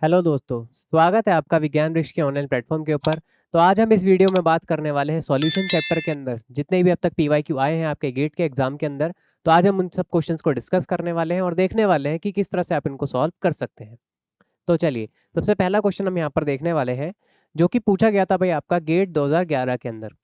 Hello दोस्तों, स्वागत है आपका विज्ञान वृक्ष के ऑनलाइन प्लेटफॉर्म के ऊपर। तो आज हम इस वीडियो में बात करने वाले हैं सॉल्यूशन चैप्टर के अंदर जितने भी अब तक पीवाईक्यू आए हैं आपके गेट के एग्जाम के अंदर। तो आज हम उन सब क्वेश्चंस को डिस्कस करने वाले हैं और देखने वाले हैं कि किस तरह से आप इनको सॉल्व कर सकते हैं। तो चलिए, सबसे पहला क्वेश्चन हम यहाँ पर देखने वाले हैं जो कि पूछा गया था भाई आपका गेट 2011 के अंदर।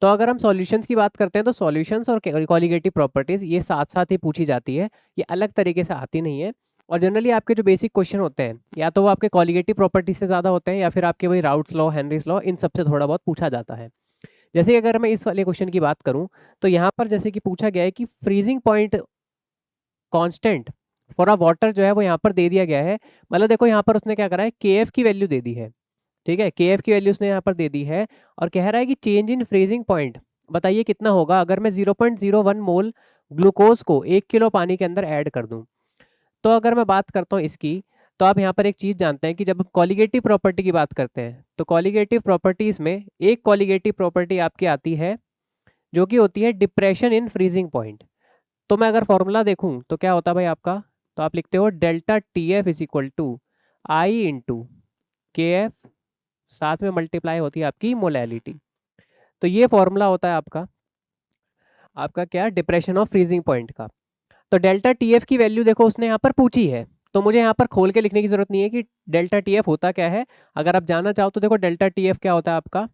तो अगर हम सॉल्यूशंस की बात करते हैं तो सॉल्यूशंस और कॉलिगेटिव प्रॉपर्टीज ये साथ साथ ही पूछी जाती है, ये अलग तरीके से आती नहीं है। और जनरली आपके जो बेसिक क्वेश्चन होते हैं या तो वो आपके कॉलिगेटिव प्रॉपर्टीज से ज़्यादा होते हैं या फिर आपके वही राउट्स लॉ, हेनरीज लॉ, इन सबसे थोड़ा बहुत पूछा जाता है। जैसे कि अगर मैं इस वाले क्वेश्चन की बात करूं तो यहाँ पर जैसे कि पूछा गया है कि freezing point constant for a water जो है वो यहाँ पर दे दिया गया है। मतलब देखो यहाँ पर उसने क्या करा है, के एफ की वैल्यू दे दी है। ठीक है, के एफ की वैल्यू उसने यहाँ पर दे दी है और कह रहा है कि चेंज इन फ्रीजिंग पॉइंट बताइए कितना होगा अगर मैं 0.01 मोल ग्लूकोज को 1 किलो पानी के अंदर ऐड कर दूं। तो अगर मैं बात करता हूँ इसकी, तो आप यहाँ पर एक चीज़ जानते हैं कि जब हम कॉलिगेटिव प्रॉपर्टी की बात करते हैं तो कॉलिगेटिव प्रॉपर्टीज में एक कॉलिगेटिव प्रॉपर्टी आपकी आती है जो कि होती है डिप्रेशन इन फ्रीजिंग पॉइंट। तो मैं अगर फॉर्मूला देखूं तो क्या होता है भाई आपका, तो आप लिखते हो delta T F is equal to I into K F, साथ में मल्टीप्लाई होती है आपकी मोलैलिटी। तो ये फॉर्मूला होता है आपका आपका क्या, डिप्रेशन ऑफ फ्रीजिंग पॉइंट का। तो डेल्टा टी एफ की वैल्यू देखो उसने यहाँ पर पूछी है, तो मुझे यहाँ पर खोल के लिखने की जरूरत नहीं है कि डेल्टा टी एफ होता क्या है। अगर आप जानना चाहो तो देखो डेल्टा टी एफ क्या होता है आपका,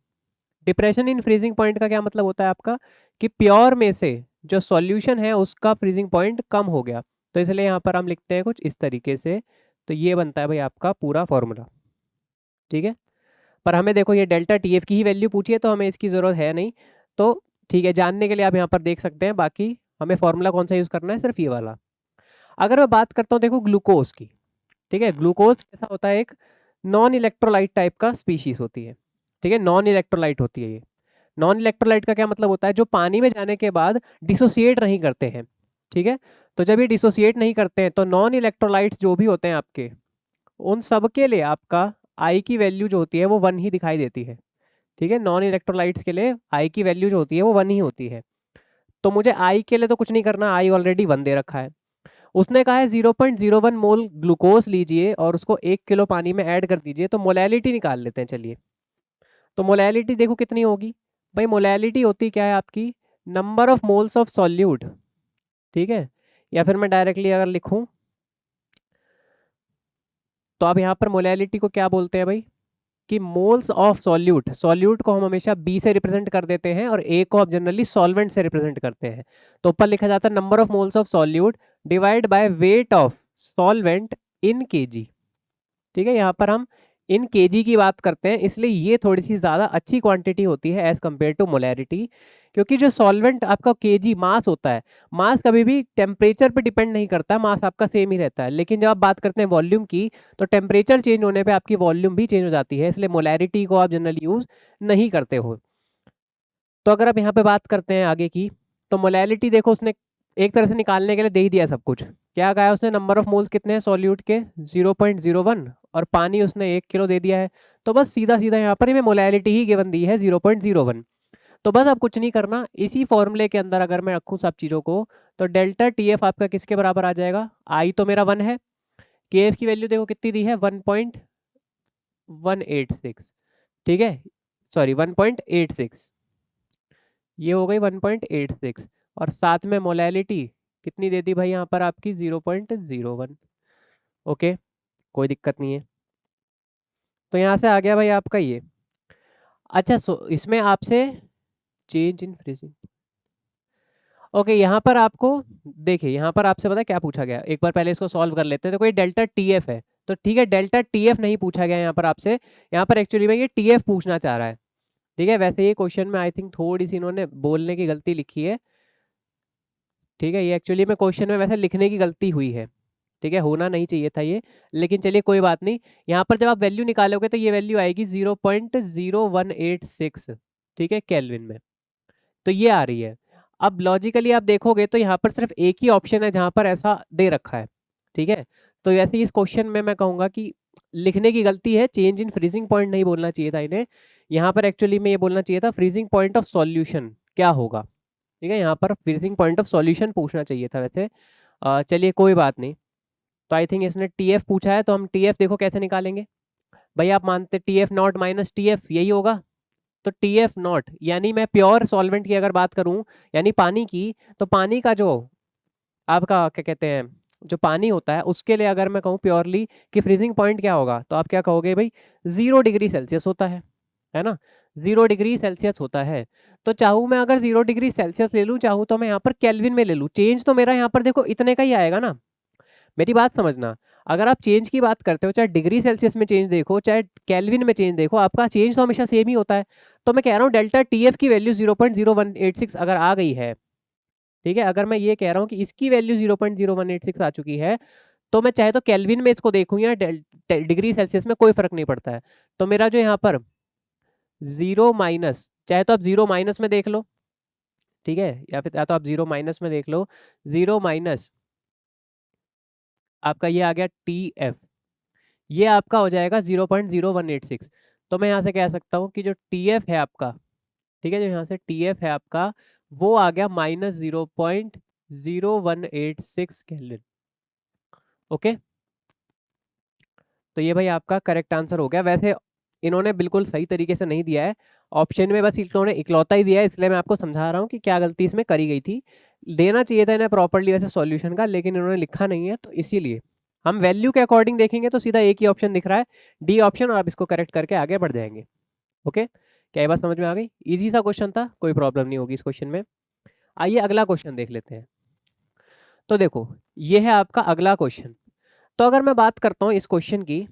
डिप्रेशन इन फ्रीजिंग पॉइंट का क्या मतलब होता है आपका कि प्योर में से जो सॉल्यूशन है उसका फ्रीजिंग पॉइंट कम हो गया। तो इसलिए यहाँ पर हम लिखते हैं कुछ इस तरीके से। तो ये बनता है भाई आपका पूरा फॉर्मूला। ठीक है, पर हमें देखो ये डेल्टा टी एफ की ही वैल्यू पूछी है तो हमें इसकी ज़रूरत है नहीं। तो ठीक है, जानने के लिए आप यहाँ पर देख सकते हैं, बाकी हमें फॉर्मूला कौन सा यूज़ करना है, सिर्फ ये वाला। अगर मैं बात करता हूँ देखो ग्लूकोज की, ठीक है, ग्लूकोज कैसा होता है, एक नॉन इलेक्ट्रोलाइट टाइप का स्पीशीज होती है। ठीक है, नॉन इलेक्ट्रोलाइट होती है ये। नॉन इलेक्ट्रोलाइट का क्या मतलब होता है, जो पानी में जाने के बाद डिसोसिएट नहीं करते हैं। ठीक है, तो जब ये डिसोसिएट नहीं करते हैं तो नॉन इलेक्ट्रोलाइट्स जो भी होते हैं आपके, उन सब के लिए आपका आई की वैल्यू जो होती है वो 1 ही दिखाई देती है। ठीक है, नॉन इलेक्ट्रोलाइट्स के लिए आई की वैल्यू जो होती है वो 1 ही होती है। तो मुझे आई के लिए तो कुछ नहीं करना, आई ऑलरेडी 1 दे रखा है। उसने कहा है 0.01 मोल ग्लूकोज लीजिए और उसको 1 किलो पानी में ऐड कर दीजिए, तो मोलैलिटी निकाल लेते हैं चलिए। तो मोलैलिटी देखो कितनी होगी भाई, मोलैलिटी होती क्या है आपकी, number of moles of solute. ठीक है, या फिर मैं डायरेक्टली अगर लिखूं तो आप यहाँ पर मोलैलिटी को क्या बोलते हैं भाई, कि मोल्स ऑफ सॉल्यूट, सॉल्यूट को हम हमेशा बी से रिप्रेजेंट कर देते हैं और ए को आप जनरली सॉल्वेंट से रिप्रेजेंट करते हैं। तो ऊपर लिखा जाता है number of moles of solute divide by weight of solvent in KG. ठीक है, यहाँ पर हम इन केजी की बात करते हैं, इसलिए ये थोड़ी सी ज़्यादा अच्छी क्वांटिटी होती है एज कम्पेयर टू मोलैरिटी। क्योंकि जो सॉल्वेंट आपका केजी मास होता है, मास कभी भी टेम्परेचर पे डिपेंड नहीं करता, मास आपका सेम ही रहता है। लेकिन जब आप बात करते हैं वॉल्यूम की, तो टेम्परेचर चेंज होने पे आपकी वॉल्यूम भी चेंज हो जाती है, इसलिए मोलैरिटी को आप जनरली यूज़ नहीं करते हो। तो अगर आप यहाँ पे बात करते हैं आगे की, तो मोलैलिटी देखो उसने एक तरह से निकालने के लिए दे ही दिया सब कुछ। क्या कहा है उसने, नंबर ऑफ मोल्स कितने हैं सॉल्यूट के, 0.01, और पानी उसने 1 किलो दे दिया है। तो बस सीधा सीधा यहाँ पर हमें मोलैलिटी ही गिवन दी है 0.01। तो बस अब कुछ नहीं करना, इसी फॉर्मूले के अंदर अगर मैं रखूँ सब चीज़ों को, तो डेल्टा टी एफ आपका किसके बराबर आ जाएगा, आई तो मेरा 1 है, के एफ की वैल्यू देखो कितनी दी है, 1.186। ठीक है, सॉरी 1.86, ये हो गई 1.86, और साथ में मोलैलिटी कितनी दे दी भाई यहाँ पर आपकी 0.01। ओके, कोई दिक्कत नहीं है। तो यहाँ से आ गया भाई आपका ये। अच्छा, सो इसमें आपसे चेंज इन फ्रीजिंग, ओके, यहाँ पर आपको देखिए, यहाँ पर आपसे पता है क्या पूछा गया, एक बार पहले इसको सॉल्व कर लेते हैं। तो कोई डेल्टा टी एफ है, तो ठीक है, डेल्टा टी एफ नहीं पूछा गया यहाँ पर आपसे, यहाँ पर एक्चुअली में ये टी एफ पूछना चाह रहा है। ठीक है, वैसे ये क्वेश्चन में आई थिंक थोड़ी सी इन्होंने बोलने की गलती लिखी है। ठीक है, ये एक्चुअली में क्वेश्चन में वैसे लिखने की गलती हुई है। ठीक है, होना नहीं चाहिए था ये, लेकिन चलिए कोई बात नहीं। यहाँ पर जब आप वैल्यू निकालोगे तो ये वैल्यू आएगी 0.0186। ठीक है, केल्विन में, तो ये आ रही है। अब लॉजिकली आप देखोगे तो यहाँ पर सिर्फ एक ही ऑप्शन है जहाँ पर ऐसा दे रखा है। ठीक है, तो वैसे ही इस क्वेश्चन में मैं कहूँगा कि लिखने की गलती है, चेंज इन फ्रीजिंग पॉइंट नहीं बोलना चाहिए था इन्हें। यहाँ पर एक्चुअली में ये बोलना चाहिए था फ्रीजिंग पॉइंट ऑफ सॉल्यूशन क्या होगा। ठीक है, यहाँ पर फ्रीजिंग पॉइंट ऑफ सॉल्यूशन पूछना चाहिए था वैसे। चलिए कोई बात नहीं। तो आई थिंक इसने TF पूछा है, तो हम TF देखो कैसे निकालेंगे भाई। आप मानते TF नॉट माइनस TF यही होगा, तो TF नॉट यानी मैं प्योर सॉल्वेंट की अगर बात करूं यानी पानी की, तो पानी का जो आपका क्या कहते हैं जो पानी होता है उसके लिए अगर मैं कहूँ प्योरली कि फ्रीजिंग पॉइंट क्या होगा, तो आप क्या कहोगे भाई 0 डिग्री सेल्सियस होता है ना। 0 डिग्री सेल्सियस होता है। तो चाहूँ मैं अगर 0 डिग्री सेल्सियस ले लूँ, चाहूँ तो मैं यहाँ पर केल्विन में ले लूँ, चेंज तो मेरा यहाँ पर देखो इतने का ही आएगा ना। मेरी बात समझना, अगर आप चेंज की बात करते हो चाहे डिग्री सेल्सियस में चेंज देखो चाहे केल्विन में चेंज देखो, आपका चेंज तो हमेशा सेम ही होता है। तो मैं कह रहा हूँ डेल्टा TF की वैल्यू 0.0186 अगर आ गई है, ठीक है, अगर मैं ये कह रहा हूँ कि इसकी वैल्यू 0.0186 आ चुकी है, तो मैं चाहे तो केल्विन में इसको देखूं या डिग्री सेल्सियस में, कोई फर्क नहीं पड़ता है। तो मेरा जो यहाँ पर 0 माइनस, चाहे तो आप 0 माइनस में देख लो, ठीक है, या तो आप 0 माइनस में देख लो, 0 माइनस आपका ये आ गया TF, ये आपका हो जाएगा 0.0186। तो मैं यहाँ से कह सकता हूँ कि जो TF है आपका, ठीक है, जो यहाँ से TF है आपका, वो आ गया -0.0186 केल्विन। ओके, तो ये भाई आपका करेक्ट आंसर हो गया। वैसे इन्होंने बिल्कुल सही तरीके से नहीं दिया है ऑप्शन में, बस इन्होंने इकलौता ही दिया है, इसलिए मैं आपको समझा रहा हूँ कि क्या गलती इसमें करी गई थी। देना चाहिए था इन्हें प्रॉपरली वैसे सॉल्यूशन का, लेकिन इन्होंने लिखा नहीं है, तो इसीलिए हम वैल्यू के अकॉर्डिंग देखेंगे तो सीधा एक ही ऑप्शन दिख रहा है, डी ऑप्शन, और आप इसको करेक्ट करके आगे बढ़ जाएंगे। ओके, क्या ये बात समझ में आ गई? इजी सा क्वेश्चन था, कोई प्रॉब्लम नहीं होगी इस क्वेश्चन में। आइए अगला क्वेश्चन देख लेते हैं। तो देखो ये है आपका अगला क्वेश्चन। तो अगर मैं बात करता हूँ इस क्वेश्चन की,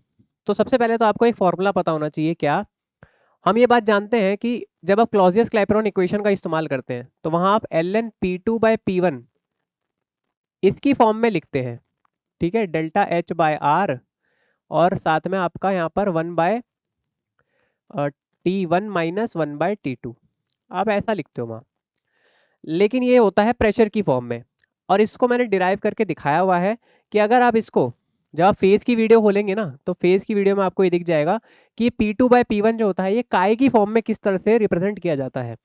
तो सबसे पहले तो आपको एक फॉर्मूला पता होना चाहिए। क्या हम ये बात जानते हैं कि जब आप क्लॉजियस क्लैपेरॉन इक्वेशन का इस्तेमाल करते हैं तो वहां आप ln P2/P1 इसकी फॉर्म में लिखते हैं, ठीक है, डेल्टा H/R, और साथ में आपका यहाँ पर 1/T1 - 1/T2 आप ऐसा लिखते हो वहाँ। लेकिन ये होता है प्रेशर की फॉर्म में, और इसको मैंने डिराइव करके दिखाया हुआ है कि अगर आप इसको, जब आप फेज की वीडियो खोलेंगे ना, तो फेज की वीडियो में आपको ये दिख जाएगा कि P2/P1 जो होता है ये काय की फॉर्म में किस तरह से रिप्रेजेंट किया जाता है।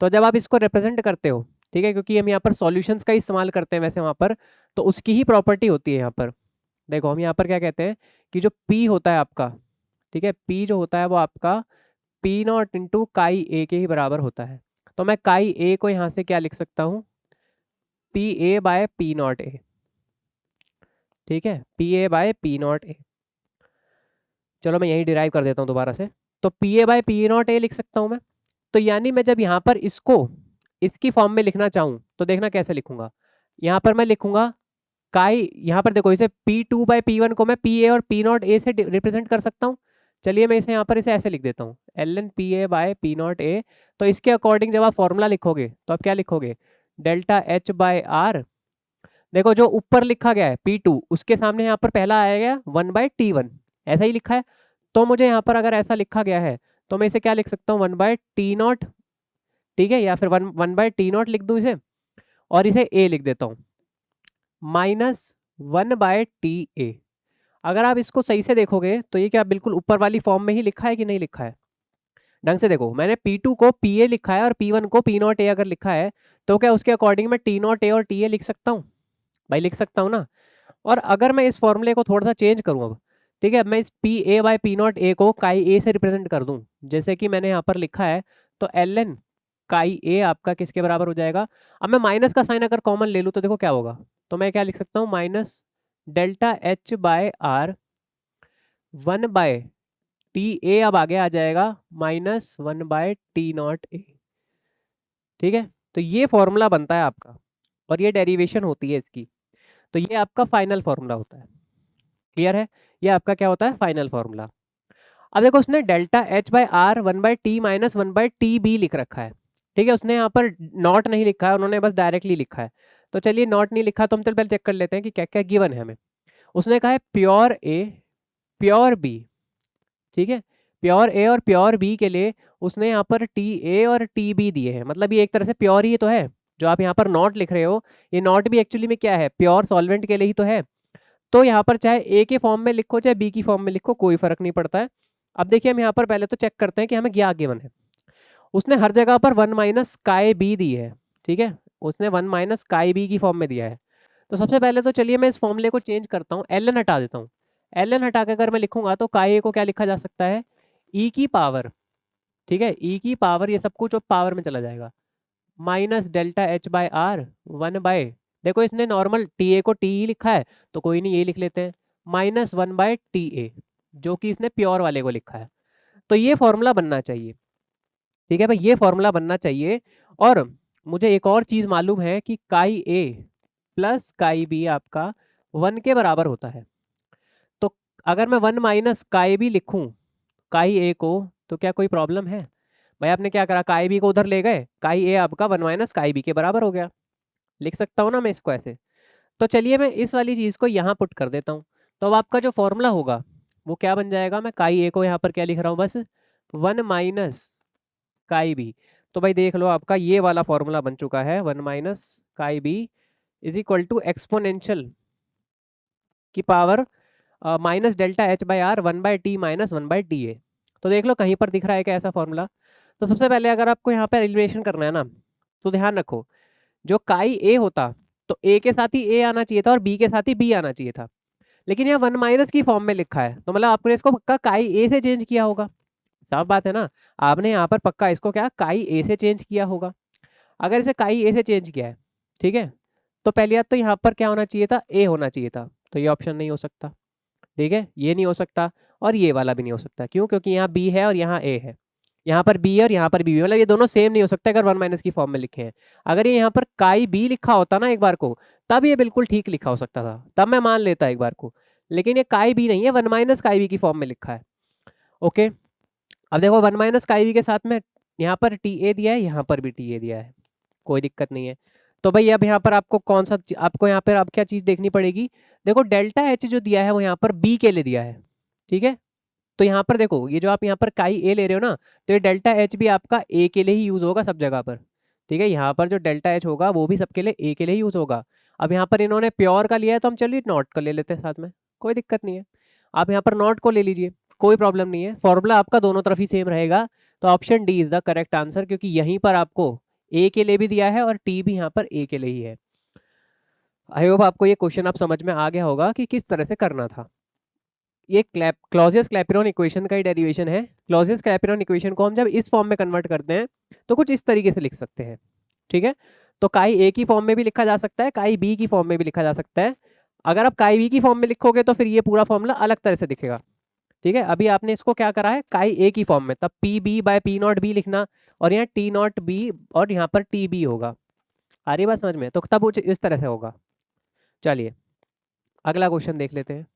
तो जब आप इसको रिप्रेजेंट करते हो, ठीक है, क्योंकि हम यहाँ पर सॉल्यूशंस का इस्तेमाल करते हैं वैसे वहाँ पर, तो उसकी ही प्रॉपर्टी होती है यहाँ पर। देखो हम यहाँ पर क्या कहते हैं कि जो P होता है आपका, ठीक है, P जो होता है वो आपका P0 × काई A के ही बराबर होता है। तो मैं काई A को यहाँ से क्या लिख सकता हूँ, PA/P0A, ठीक है, PA/P0A। चलो मैं यही डिराइव कर देता हूँ दोबारा से। तो PA/P0A लिख सकता हूँ मैं। तो यानी मैं जब यहाँ पर इसको इसकी फॉर्म में लिखना चाहूँ तो देखना कैसे लिखूंगा। यहाँ पर मैं लिखूंगा काई, यहाँ पर देखो इसे P2/P1 को मैं PA और P0A से रिप्रेजेंट कर सकता हूँ। चलिए मैं इसे यहाँ पर इसे ऐसे लिख देता हूँ, ln PA/P0A। तो इसके अकॉर्डिंग जब आप फॉर्मूला लिखोगे तो आप क्या लिखोगे, डेल्टा H/R। देखो जो ऊपर लिखा गया है P2, उसके सामने यहाँ पर पहला आएगा 1/T1, ऐसा ही लिखा है। तो मुझे यहाँ पर अगर ऐसा लिखा गया है तो मैं इसे क्या लिख सकता हूँ, 1/T0, ठीक है, या फिर 1/T0 लिख दूं इसे, और इसे A लिख देता हूँ, -1/TA। अगर आप इसको सही से देखोगे तो ये क्या बिल्कुल ऊपर वाली फॉर्म में ही लिखा है कि नहीं लिखा है? ढंग से देखो, मैंने P2 को PA लिखा है और P1 को P0A अगर लिखा है, तो क्या उसके अकॉर्डिंग मैं T0A और TA लिख सकता हूँ? भाई लिख सकता हूँ ना। और अगर मैं इस फॉर्मूले को थोड़ा सा चेंज करूँ अब, ठीक है, मैं इस PA/P0A को काई A से रिप्रेजेंट कर दूं, जैसे कि मैंने यहाँ पर लिखा है, तो ln काई A आपका किसके बराबर हो जाएगा। अब मैं माइनस का साइन अगर कॉमन ले लूँ तो देखो क्या होगा, तो मैं क्या लिख सकता हूँ, -डेल्टा H/R 1/TA, अब आगे आ जाएगा -1/T0A, ठीक है। तो ये फॉर्मूला बनता है आपका, और ये डेरिवेशन होती है इसकी। तो ये आपका फाइनल फॉर्मूला होता है। क्लियर है? ये आपका क्या होता है, फाइनल फॉर्मूला। अब देखो उसने डेल्टा H/R 1/T - 1/TB लिख रखा है, ठीक है, उसने यहाँ पर नॉट नहीं लिखा है, उन्होंने बस डायरेक्टली लिखा है। तो चलिए नॉट नहीं लिखा तो हम तो पहले चेक कर लेते हैं कि क्या क्या गिवन है हमें। उसने कहा है प्योर A प्योर B, ठीक है, प्योर A और प्योर B के लिए उसने यहाँ पर TA और TB दिए हैं, मतलब ये एक तरह से प्योर ही तो है। जो आप यहाँ पर नॉट लिख रहे हो, ये नॉट भी एक्चुअली में क्या है, प्योर सॉल्वेंट के लिए ही तो है। तो यहाँ पर चाहे ए के फॉर्म में लिखो चाहे बी की फॉर्म में लिखो, कोई फर्क नहीं पड़ता है। अब देखिए हम यहाँ पर पहले तो चेक करते हैं कि हमें क्या गिवन है। उसने हर जगह पर 1 - काई बी दी है, ठीक है, उसने 1 - काई बी की फॉर्म में दिया है। तो सबसे पहले तो चलिए मैं इस फॉर्मूले को चेंज करता हूँ, एल एन हटा देता हूँ। एल एन हटा के अगर मैं लिखूंगा तो काई ए को क्या लिखा जा सकता है, ई की पावर, ठीक है, ई की पावर, ये सब कुछ अब पावर में चला जाएगा, minus delta H by R, 1 by, देखो इसने नॉर्मल टी ए को टी ई लिखा है तो कोई नहीं, ये लिख लेते हैं, माइनस 1/TA, जो कि इसने प्योर वाले को लिखा है। तो ये फॉर्मूला बनना चाहिए, ठीक है भाई, ये फॉर्मूला बनना चाहिए। और मुझे एक और चीज मालूम है कि काई ए प्लस काई बी आपका 1 के बराबर होता है। तो अगर मैं 1 माइनस काई बी लिखूं काई ए को, तो क्या कोई प्रॉब्लम है? भाई आपने क्या करा, काई बी को उधर ले गए, काई ए आपका 1 माइनस काई बी के बराबर हो गया, लिख सकता हूँ ना मैं इसको ऐसे। तो चलिए मैं इस वाली चीज को यहाँ पुट कर देता हूँ। तो अब आपका जो फॉर्मूला होगा वो क्या बन जाएगा, मैं काई ए को यहाँ पर क्या लिख रहा हूँ, बस 1 माइनस काई बी। तो भाई देख लो आपका ये वाला फॉर्मूला बन चुका है, 1 minus chi B is equal to exponential की power minus delta H by R 1/t minus 1/ta। तो देख लो कहीं पर दिख रहा है क्या ऐसा फॉर्मूला? तो सबसे पहले अगर आपको यहाँ पर एलिमिनेशन करना है ना, तो ध्यान रखो, जो काई ए होता तो ए के साथ ही ए आना चाहिए था और बी के साथ ही बी आना चाहिए था, लेकिन यहाँ 1 माइनस की फॉर्म में लिखा है, तो मतलब आपने इसको पक्का काई ए से चेंज किया होगा। साफ बात है ना, आपने यहाँ पर पक्का इसको क्या काई ए से चेंज किया होगा। अगर इसे काई ए से चेंज किया है, ठीक है, तो पहली बात तो यहाँ पर क्या होना चाहिए था, ए होना चाहिए था, तो ये ऑप्शन नहीं हो सकता, ठीक है, ये नहीं हो सकता, और ये वाला भी नहीं हो सकता। क्यों? क्योंकि यहाँ बी है और यहाँ ए है, यहाँ पर बी है और यहाँ पर बी, मतलब ये दोनों सेम नहीं हो सकता अगर 1 माइनस की फॉर्म में लिखे हैं। अगर ये यहाँ पर काई बी लिखा होता ना एक बार को, तब ये बिल्कुल ठीक लिखा हो सकता था, तब मैं मान लेता एक बार को, लेकिन ये काई बी नहीं है, 1 माइनस काई बी की फॉर्म में लिखा है। ओके, अब देखो 1 माइनस काई बी के साथ में यहाँ पर टी ए दिया है, यहाँ पर भी टी ए दिया है, कोई दिक्कत नहीं है। तो भाई अब यहाँ पर आपको कौन सा आपको यहाँ पर अब क्या चीज देखनी पड़ेगी, देखो डेल्टा एच जो दिया है वो यहाँ पर बी के लिए दिया है, ठीक है। तो यहाँ पर देखो, ये जो आप यहाँ पर काई ए ले रहे हो ना, तो ये डेल्टा एच भी आपका ए के लिए ही यूज होगा सब जगह पर, ठीक है। यहाँ पर जो डेल्टा एच होगा वो भी सबके लिए ए के लिए ही यूज होगा। अब यहाँ पर इन्होंने प्योर का लिया है तो हम चलिए नॉट का ले लेते हैं साथ में, कोई दिक्कत नहीं है। आप यहाँ पर नॉट को ले लीजिए, कोई प्रॉब्लम नहीं है, फॉर्मूला आपका दोनों तरफ ही सेम रहेगा। तो option D is the correct answer, क्योंकि यहीं पर आपको ए के लिए भी दिया है और टी भी यहाँ पर ए के लिए ही है। आई होप आपको ये क्वेश्चन आप समझ में आ गया होगा कि किस तरह से करना था। ये क्लॉजियस क्लैपेरॉन इक्वेशन का ही डेरिवेशन है। क्लॉजियस क्लैपेरॉन इक्वेशन को हम जब इस फॉर्म में कन्वर्ट करते हैं तो कुछ इस तरीके से लिख सकते हैं, ठीक है। तो काई ए की फॉर्म में भी लिखा जा सकता है, काई बी की फॉर्म में भी लिखा जा सकता है। अगर आप काई बी की फॉर्म में लिखोगे तो फिर ये पूरा फॉर्मूला अलग तरह से दिखेगा, ठीक है। अभी आपने इसको क्या करा है, काई ए की फॉर्म में, तब P B by P naught B लिखना, और यहाँ टी नॉट बी और यहाँ पर टी बी होगा। आ रही बात समझ में? तो तब इस तरह से होगा। चलिए अगला क्वेश्चन देख लेते हैं।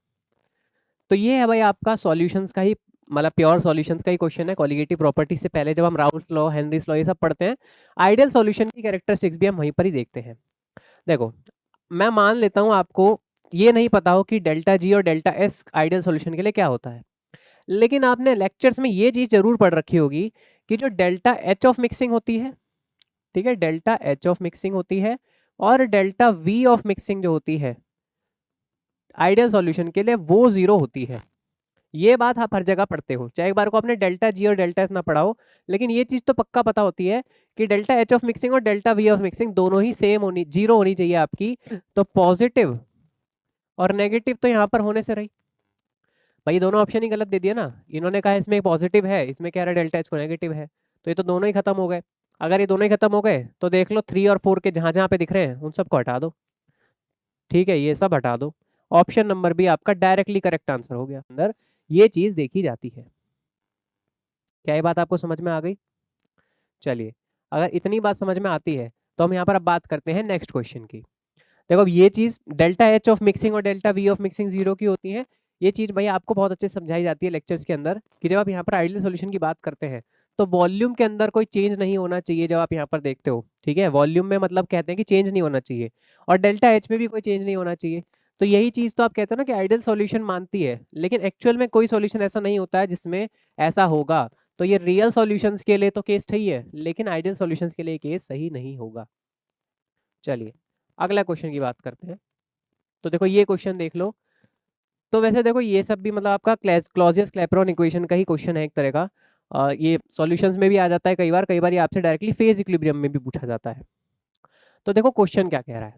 तो ये है भाई आपका सॉल्यूशंस का ही, मतलब प्योर सॉल्यूशंस का ही क्वेश्चन है। कॉलिगेटिव प्रॉपर्टी से पहले जब हम राउल्स लॉ, हेनरीज लॉ ये सब पढ़ते हैं, आइडियल सॉल्यूशन की कैरेक्टरिस्टिक्स भी हम वहीं पर ही देखते हैं। देखो मैं मान लेता हूँ आपको ये नहीं पता हो कि डेल्टा जी और डेल्टा एस आइडियल सॉल्यूशन के लिए क्या होता है, लेकिन आपने लेक्चर्स में ये चीज जरूर पढ़ रखी होगी कि जो डेल्टा एच ऑफ मिक्सिंग होती है, ठीक है, डेल्टा एच ऑफ मिक्सिंग होती है और डेल्टा वी ऑफ मिक्सिंग जो होती है आइडियल सॉल्यूशन के लिए, वो जीरो होती है। ये बात आप हर जगह पढ़ते हो, चाहे एक बार को आपने डेल्टा जी और डेल्टा एस ना पढ़ाओ, लेकिन ये चीज तो पक्का पता होती है कि डेल्टा एच ऑफ मिक्सिंग और डेल्टा वी ऑफ मिक्सिंग दोनों ही सेम होनी, जीरो होनी चाहिए आपकी। तो पॉजिटिव और नेगेटिव तो यहाँ पर होने से रही, भाई दोनों ऑप्शन ही गलत दे दिया ना। इन्होंने कहा इसमें पॉजिटिव है, इसमें कह रहा है डेल्टा एच को नेगेटिव है, तो ये तो दोनों ही खत्म हो गए। अगर ये दोनों ही खत्म हो गए तो देख लो 3 और 4 के जहां जहां पे दिख रहे हैं उन सबको हटा दो, ठीक है, ये सब हटा दो। ऑप्शन नंबर बी आपका डायरेक्टली करेक्ट आंसर हो गया। अंदर ये चीज देखी जाती है। क्या ये बात आपको समझ में आ गई? चलिए अगर इतनी बात समझ में आती है तो हम यहाँ पर अब बात करते हैं नेक्स्ट क्वेश्चन की। देखो अब ये चीज डेल्टा एच ऑफ मिक्सिंग और delta we of mixing zero की होती है। ये चीज भाई आपको बहुत अच्छे से समझाई जाती है लेक्चर्स के अंदर कि जब आप यहाँ पर आइडियल सॉल्यूशन की बात करते हैं तो वॉल्यूम के अंदर कोई चेंज नहीं होना चाहिए। जब आप यहाँ पर देखते हो, ठीक है, वॉल्यूम में मतलब कहते हैं कि चेंज नहीं होना चाहिए, और डेल्टा एच में भी कोई चेंज नहीं होना चाहिए। तो यही चीज तो आप कहते हो ना कि आइडियल सॉल्यूशन मानती है, लेकिन एक्चुअल में कोई सॉल्यूशन ऐसा नहीं होता है जिसमें ऐसा होगा। तो ये रियल सॉल्यूशंस के लिए तो केस सही है, लेकिन आइडियल सॉल्यूशंस के लिए केस सही नहीं होगा। चलिए अगला क्वेश्चन की बात करते हैं। तो देखो ये क्वेश्चन देख लो। तो वैसे देखो ये सब भी मतलब आपका क्लॉजियस क्लैपेरॉन इक्वेशन का ही क्वेश्चन है एक तरह का। ये सॉल्यूशंस में भी आ जाता है कई बार ये आपसे डायरेक्टली फेज इक्विलिब्रियम में भी पूछा जाता है। तो देखो क्वेश्चन क्या कह रहा है,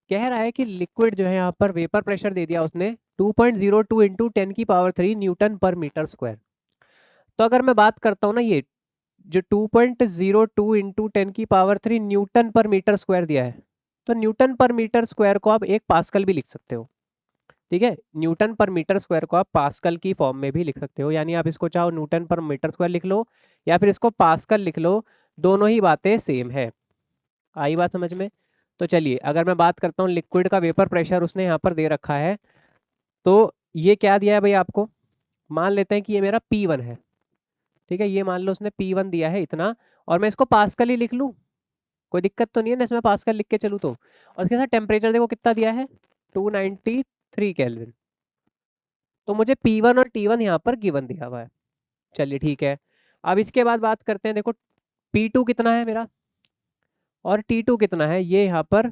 कह रहा है कि लिक्विड जो है यहाँ पर वेपर प्रेशर दे दिया उसने 2.02 इंटू 10⁻³ न्यूटन पर मीटर स्क्वायर। तो अगर मैं बात करता हूँ ना, ये जो 2.02 इंटू 10⁻³ न्यूटन पर मीटर स्क्वायर दिया है, तो न्यूटन पर मीटर स्क्वायर को आप एक पास्कल भी लिख सकते हो। ठीक है, न्यूटन पर मीटर स्क्वायर को आप पास्कल की फॉर्म में भी लिख सकते हो, यानी आप इसको चाहो न्यूटन पर मीटर स्क्वायर लिख लो या फिर इसको पास्कल लिख लो, दोनों ही बातें सेम है। आई बात समझ में? तो चलिए, अगर मैं बात करता हूँ लिक्विड का वेपर प्रेशर उसने यहाँ पर दे रखा है, तो ये क्या दिया है भाई आपको, मान लेते हैं कि ये मेरा P1 है। ठीक है, ये मान लो उसने P1 दिया है इतना, और मैं इसको पास्कल ही लिख लूँ, कोई दिक्कत तो नहीं है ना इसमें पास्कल लिख के चलूँ तो। और इसके साथ टेम्परेचर देखो कितना दिया है, 293 केल्विन। तो मुझे P1 और T1 यहाँ पर गिवन दिया हुआ है। चलिए ठीक है, अब इसके बाद बात करते हैं, देखो P2 कितना है मेरा और T2 कितना है, ये यहाँ पर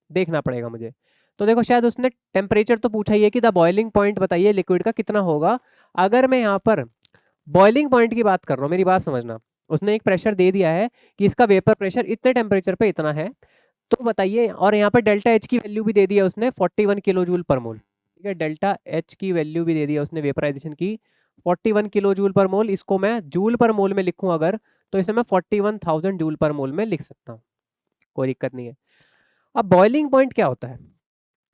देखना पड़ेगा मुझे। तो देखो शायद उसने टेम्परेचर तो पूछा ही है कि द बॉइलिंग पॉइंट बताइए लिक्विड का कितना होगा। अगर मैं यहाँ पर बॉइलिंग पॉइंट की बात कर रहा हूँ, मेरी बात समझना, उसने एक प्रेशर दे दिया है कि इसका वेपर प्रेशर इतने टेम्परेचर पे इतना है, तो बताइए। और यहाँ पर डेल्टा एच की वैल्यू भी दे दी है उसने 41 किलो जूल पर मोल। ठीक है, डेल्टा एच की वैल्यू भी दे दी है उसने वेपराइजेशन की 41 किलो जूल पर मोल। इसको मैं जूल पर मोल में लिखूं अगर, तो इसे मैं 41,000 जूल पर मोल में लिख सकता हूँ, कोई दिक्कत नहीं है। अब बॉइलिंग पॉइंट क्या होता है?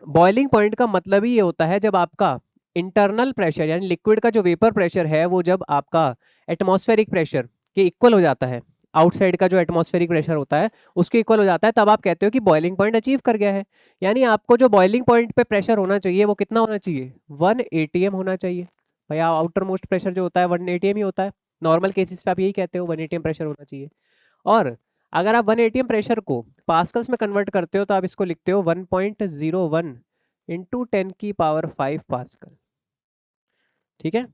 बॉइलिंग पॉइंट का मतलब ही ये होता है जब आपका इंटरनल प्रेशर यानी लिक्विड का जो वेपर प्रेशर है वो जब आपका एटमॉस्फेरिक प्रेशर के इक्वल हो जाता है, आउटसाइड का जो एटमॉस्फेरिक प्रेशर होता है उसके इक्वल हो जाता है, तब आप कहते हो कि बॉइलिंग पॉइंट अचीव कर गया है। यानी आपको जो बॉइलिंग पॉइंट पे प्रेशर होना चाहिए वो कितना होना चाहिए, 1 atm होना चाहिए। भैया आउटर मोस्ट प्रेशर जो होता है 1 atm ही होता है, नॉर्मल केसेस पे आप यही कहते हो 1 atm प्रेशर होना चाहिए। और अगर आप 1 atm प्रेशर को पास्कल्स में कन्वर्ट करते हो तो आप इसको लिखते हो 1.01 इंटू 10⁵ पास्कल। ठीक है,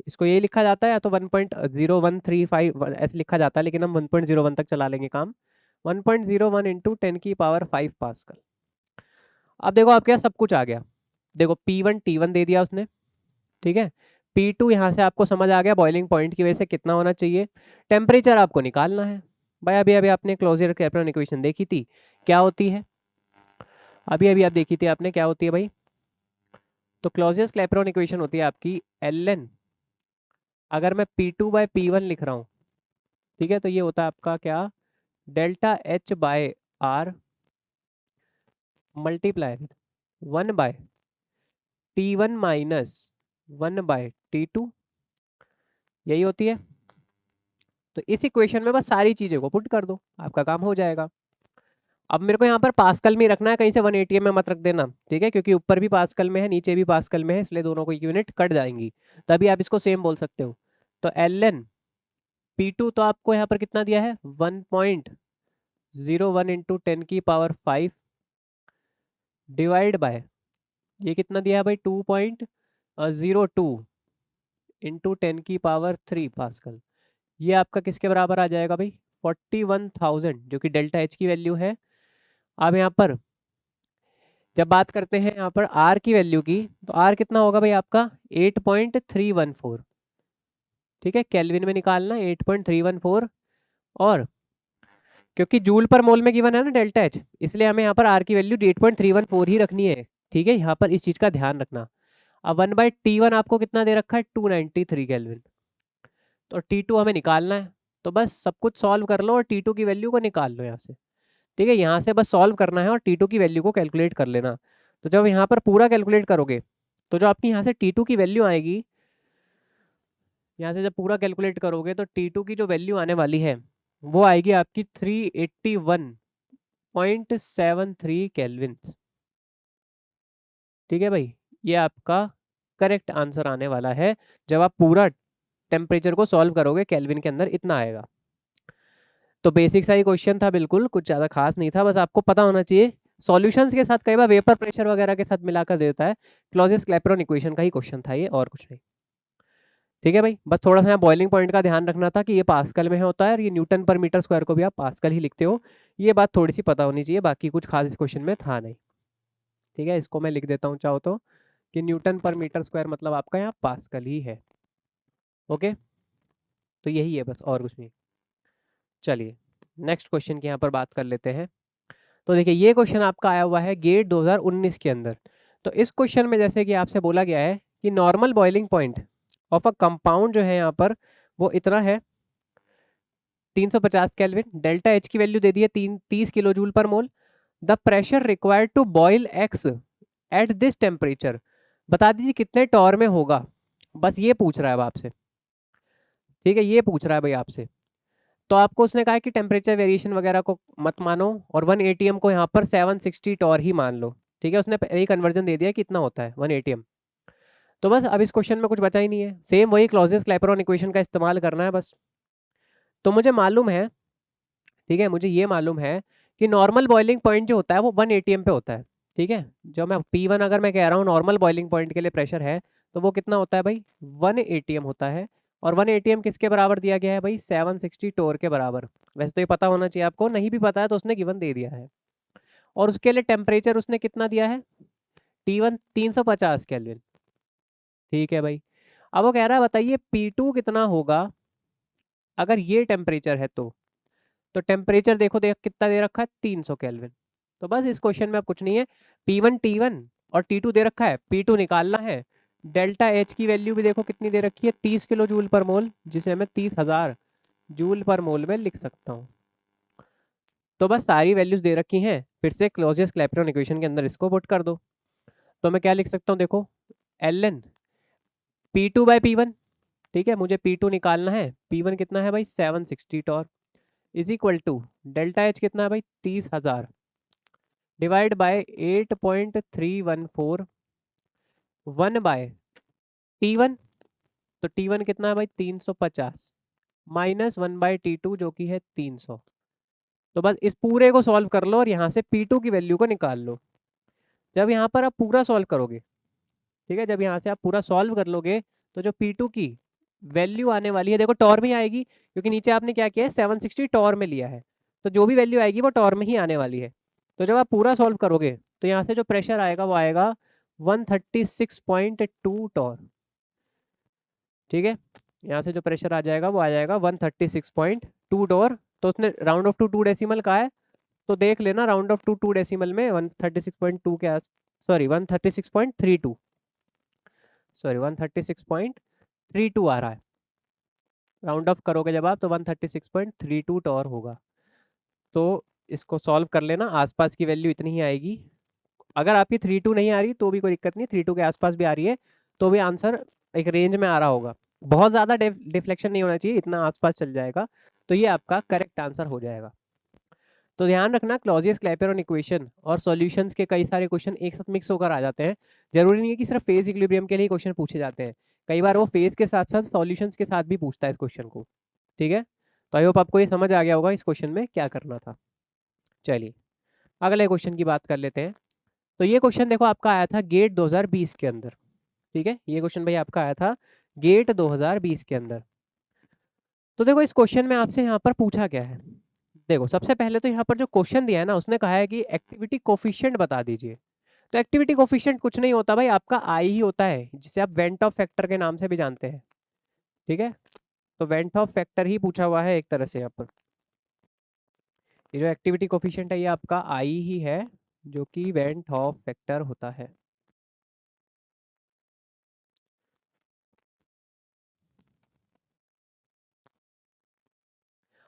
इसको ये लिखा जाता है या तो 1.0135 ऐसे लिखा जाता है, लेकिन हम 1.01 तक चला लेंगे काम। 1.01 इंटू 10⁵ पास्कल। अब देखो आपके यहाँ सब कुछ आ गया। देखो P1 T1 दे दिया उसने। ठीक है, P2 यहाँ से आपको समझ आ गया बॉइलिंग पॉइंट की वजह से कितना होना चाहिए। टेम्परेचर आपको निकालना है भाई, अभी अभी आपने क्लोज़र-क्लैपेरॉन इक्वेशन देखी थी, क्या होती है, अभी अभी आप देखी थी आपने, क्या होती है भाई? तो क्लॉजियस-क्लैपेरॉन इक्वेशन होती है आपकी ln, अगर मैं P2/P1 लिख रहा हूँ, ठीक है, तो ये होता है आपका क्या, delta H/R multiply 1/T1 minus 1/T2, यही होती है। तो इस इक्वेशन में बस सारी चीज़ों को पुट कर दो, आपका काम हो जाएगा। अब मेरे को यहाँ पर पास्कल में रखना है, कहीं से 1 atm में मत रख देना, ठीक है, क्योंकि ऊपर भी पास्कल में है नीचे भी पास्कल में है, इसलिए दोनों को यूनिट कट जाएंगी, तभी आप इसको सेम बोल सकते हो। तो ln P2 तो आपको यहाँ पर कितना दिया है, 1.01 इंटू 10⁵ डिवाइड बाय, ये कितना दिया है भाई, 2.02 इंटू 10⁵ पास्कल। ये आपका किसके बराबर आ जाएगा भाई, 41,000, जो कि डेल्टा एच की वैल्यू है। अब यहाँ पर जब बात करते हैं यहाँ पर R की वैल्यू की, तो R कितना होगा भाई आपका 8.314। ठीक है, केल्विन में निकालना 8.314, और क्योंकि जूल पर मोल में गिवन है ना डेल्टा एच, इसलिए हमें यहाँ पर R की वैल्यू 8.314 ही रखनी है। ठीक है, यहाँ पर इस चीज़ का ध्यान रखना। अब 1/T1 आपको कितना दे रखा है, 293 केल्विन, तो T2 हमें निकालना है, तो बस सब कुछ सॉल्व कर लो और T2 की वैल्यू को निकाल लो यहाँ से। ठीक है, यहाँ से बस सॉल्व करना है और T2 की वैल्यू को कैलकुलेट कर लेना। तो जब यहाँ पर पूरा कैलकुलेट करोगे तो जो आपकी यहाँ से T2 की वैल्यू आएगी, यहाँ से जब पूरा कैलकुलेट करोगे तो T2 की जो वैल्यू आने वाली है वो आएगी आपकी 381.73 केल्विन। ठीक है भाई, ये आपका करेक्ट आंसर आने वाला है, जब आप पूरा टेम्परेचर को सॉल्व करोगे केल्विन के अंदर इतना आएगा। तो बेसिक सा ही क्वेश्चन था, बिल्कुल कुछ ज़्यादा खास नहीं था, बस आपको पता होना चाहिए। सॉल्यूशंस के साथ कई बार वेपर प्रेशर वगैरह के साथ मिलाकर देता है, क्लॉजियस-क्लैपेरॉन इक्वेशन का ही क्वेश्चन था ये, और कुछ नहीं। ठीक है भाई, बस थोड़ा सा यहाँ बॉइलिंग पॉइंट का ध्यान रखना था कि ये पास्कल में होता है और ये न्यूटन पर मीटर स्क्वायर को भी आप पास्कल ही लिखते हो, ये बात थोड़ी सी पता होनी चाहिए, बाकी कुछ खास इस क्वेश्चन में था नहीं। ठीक है, इसको मैं लिख देता हूँ चाहो तो, कि न्यूटन पर मीटर स्क्वायर मतलब आपका यहाँ पास्कल ही है। ओके, तो यही है बस, और कुछ नहीं। चलिए नेक्स्ट क्वेश्चन की यहाँ पर बात कर लेते हैं। तो देखिए ये क्वेश्चन आपका आया हुआ है गेट 2019 के अंदर। तो इस क्वेश्चन में जैसे कि आपसे बोला गया है कि normal boiling point of a compound जो है यहाँ पर वो इतना है 350 केल्विन, डेल्टा एच की वैल्यू दे दी है 30 kilo joule per mole. The pressure required to boil X at this temperature, बता दीजिए कितने टॉर में होगा। बस ये पूछ रहा है अब आपसे, ठीक है, ये पूछ रहा है भाई आपसे। तो आपको उसने कहा है कि टेम्परेचर वेरिएशन वगैरह को मत मानो और 1 एटीएम को यहाँ पर 760 टॉर ही मान लो, ठीक है। उसने पहले ही कन्वर्जन दे दिया है कितना होता है 1 एटीएम। तो बस अब इस क्वेश्चन में कुछ बचा ही नहीं है, सेम वही क्लॉजेस क्लैपेरॉन इक्वेशन का इस्तेमाल करना है बस। तो मुझे मालूम है, ठीक है, मुझे ये मालूम है कि नॉर्मल बॉइलिंग पॉइंट जो होता है वो 1 एटीएम पे होता है, ठीक है। जो मैं P1 अगर मैं कह रहा हूँ नॉर्मल बॉइलिंग पॉइंट के लिए प्रेशर है, तो वो कितना होता है भाई 1 एटीएम होता है। और 1 एटीएम किसके बराबर दिया गया है भाई 760 टोर के बराबर। वैसे तो ये पता होना चाहिए आपको, नहीं भी पता है तो उसने गिवन दे दिया है। और उसके लिए टेम्परेचर उसने कितना दिया है T1 350 केल्विन, ठीक है भाई। अब वो कह रहा है बताइए P2 कितना होगा अगर ये टेम्परेचर है तो टेम्परेचर देखो देख कितना दे रखा है 300 केल्विन। तो बस इस क्वेश्चन में अब कुछ नहीं है, P1 T1 और T2 दे रखा है, P2 निकालना है। डेल्टा H की वैल्यू भी देखो कितनी दे रखी है 30 किलो जूल पर मोल, जिसे मैं 30,000 जूल पर मोल में लिख सकता हूँ। तो बस सारी वैल्यूज दे रखी हैं, फिर से क्लॉजियस क्लैपेरॉन इक्वेशन के अंदर इसको पुट कर दो। तो मैं क्या लिख सकता हूँ देखो, ln P2/P1, ठीक है, मुझे P2 निकालना है, P1 कितना है भाई 760 torr, is equal to delta H कितना है भाई 30,000 डिवाइड बाय 8.314 1 बाय T1, तो T1 कितना है भाई 350 माइनस 1/T2 जो कि है 300। तो बस इस पूरे को सॉल्व कर लो और यहाँ से P2 की वैल्यू को निकाल लो। जब यहाँ पर आप पूरा सॉल्व करोगे, ठीक है, जब यहाँ से आप पूरा सॉल्व कर लोगे तो जो P2 की वैल्यू आने वाली है देखो टॉर में ही आएगी, क्योंकि नीचे आपने क्या किया है 760 टॉर में लिया है, तो जो भी वैल्यू आएगी वो टॉर में ही आने वाली है। तो जब आप पूरा सॉल्व करोगे तो यहाँ से जो प्रेशर आएगा वो आएगा 136.2 टॉर, ठीक है। यहाँ से जो प्रेशर आ जाएगा वो आ जाएगा 136.2 टॉर। तो उसने राउंड ऑफ टू 2 डेसिमल का है, तो देख लेना राउंड ऑफ टू 2 डेसिमल में 136.2 के सॉरी 136.32, सॉरी 136.32 आ रहा है। राउंड ऑफ करोगे जब आप तो 136.32 टॉर होगा। तो इसको सॉल्व कर लेना, आसपास की वैल्यू इतनी ही आएगी। अगर आपकी 32 नहीं आ रही तो भी कोई दिक्कत नहीं, 32 के आसपास भी आ रही है तो भी आंसर एक रेंज में आ रहा होगा। बहुत ज़्यादा डिफ्लेक्शन नहीं होना चाहिए, इतना आसपास चल जाएगा तो ये आपका करेक्ट आंसर हो जाएगा। तो ध्यान रखना क्लॉजियस क्लैपेरॉन इक्वेशन और सॉल्यूशंस के कई सारे क्वेश्चन एक साथ मिक्स होकर आ जाते हैं। जरूरी नहीं है कि सिर्फ फेज इक्विलिब्रियम के लिए क्वेश्चन पूछे जाते हैं, कई बार वो फेज के साथ साथ सॉल्यूशंस के साथ भी पूछता है इस क्वेश्चन को, ठीक है। तो आई होप आपको ये समझ आ गया होगा इस क्वेश्चन में क्या करना था। चलिए अगले क्वेश्चन की बात कर लेते हैं। तो ये क्वेश्चन देखो आपका आया था गेट 2020 के अंदर, ठीक है, ये क्वेश्चन भाई आपका आया था गेट 2020 के अंदर। तो देखो इस क्वेश्चन में आपसे यहाँ पर पूछा क्या है, देखो सबसे पहले तो यहाँ पर जो क्वेश्चन दिया है ना उसने कहा है कि एक्टिविटी कोफिशिएंट बता दीजिए। तो एक्टिविटी कोफिशिएंट कुछ नहीं होता भाई, आपका आई ही होता है, जिसे आप वेंट ऑफ फैक्टर के नाम से भी जानते हैं, ठीक है। तो वेंट ऑफ फैक्टर ही पूछा हुआ है एक तरह से यहाँ पर। ये जो एक्टिविटी कोफिशिएंट है ये आपका आई ही है, जो कि वेंट ऑफ फैक्टर होता है।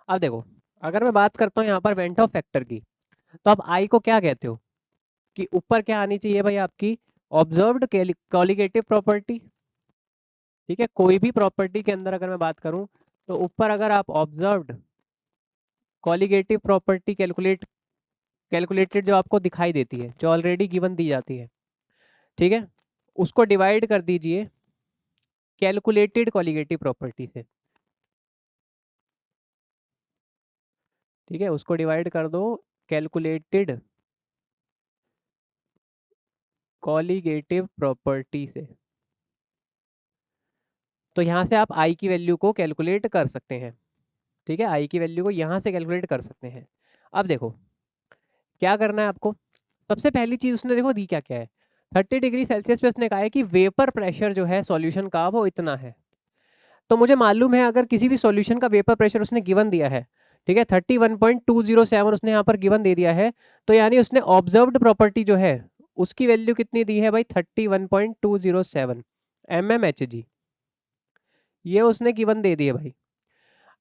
अब देखो अगर मैं बात करता हूँ यहाँ पर वेंट ऑफ फैक्टर की, तो आप आई को क्या कहते हो कि ऊपर क्या आनी चाहिए भाई आपकी ऑब्जर्व्ड कॉलिगेटिव प्रॉपर्टी, ठीक है। कोई भी प्रॉपर्टी के अंदर अगर मैं बात करूं तो ऊपर अगर आप ऑब्जर्व्ड कॉलिगेटिव प्रॉपर्टी कैलकुलेटेड जो आपको दिखाई देती है, जो ऑलरेडी गिवन दी जाती है, ठीक है, उसको डिवाइड कर दीजिए कैलकुलेटेड कॉलिगेटिव प्रॉपर्टी से, ठीक है, उसको डिवाइड कर दो कैलकुलेटेड कॉलिगेटिव प्रॉपर्टी से। तो यहाँ से आप आई की वैल्यू को कैलकुलेट कर सकते हैं, ठीक है, आई की वैल्यू को यहाँ से कैलकुलेट कर सकते हैं। अब देखो क्या करना है आपको, सबसे पहली चीज उसने देखो दी क्या क्या है 30 डिग्री सेल्सियस पे उसने कहा है कि वेपर प्रेशर जो है सॉल्यूशन का वो इतना है। तो मुझे मालूम है अगर किसी भी सॉल्यूशन का वेपर प्रेशर उसने गिवन दिया है ठीक है, 31.207 उसने यहाँ पर गिवन दे दिया है। तो यानी उसने ऑब्जर्व्ड प्रॉपर्टी जो है उसकी वैल्यू कितनी दी है भाई, 31.207 mmHg, ये उसने गिवन दे दी है भाई।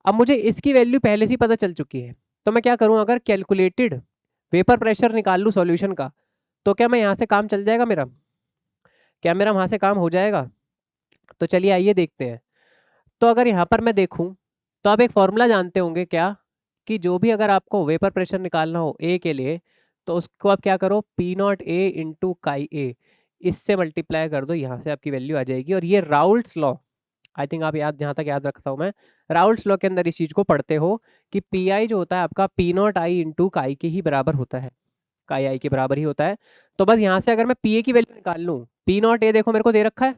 अब मुझे इसकी वैल्यू पहले से ही पता चल चुकी है, तो मैं क्या करूं, अगर कैलकुलेटेड वेपर प्रेशर निकाल लूं सॉल्यूशन का, तो क्या मैं यहाँ से काम चल जाएगा मेरा, क्या मेरा वहाँ से काम हो जाएगा? तो चलिए आइए देखते हैं। तो अगर यहाँ पर मैं देखूं, तो आप एक फॉर्मूला जानते होंगे क्या, कि जो भी अगर आपको वेपर प्रेशर निकालना हो ए के लिए, तो उसको आप क्या करो, P naught A into chi ए, इससे मल्टीप्लाई कर दो, यहाँ से आपकी वैल्यू आ जाएगी। और ये राउल्ट्स लॉ, आई थिंक आप याद, जहाँ तक याद रखता हूँ मैं, राउल्ट्स लॉ के अंदर इस चीज़ को पढ़ते हो कि पी आई जो होता है आपका पी नॉट आई इंटू काई के ही बराबर होता है, काई आई के बराबर ही होता है। तो बस यहाँ से अगर मैं पी ए की वैल्यू निकाल लूँ, पी नॉट ए देखो मेरे को दे रखा है,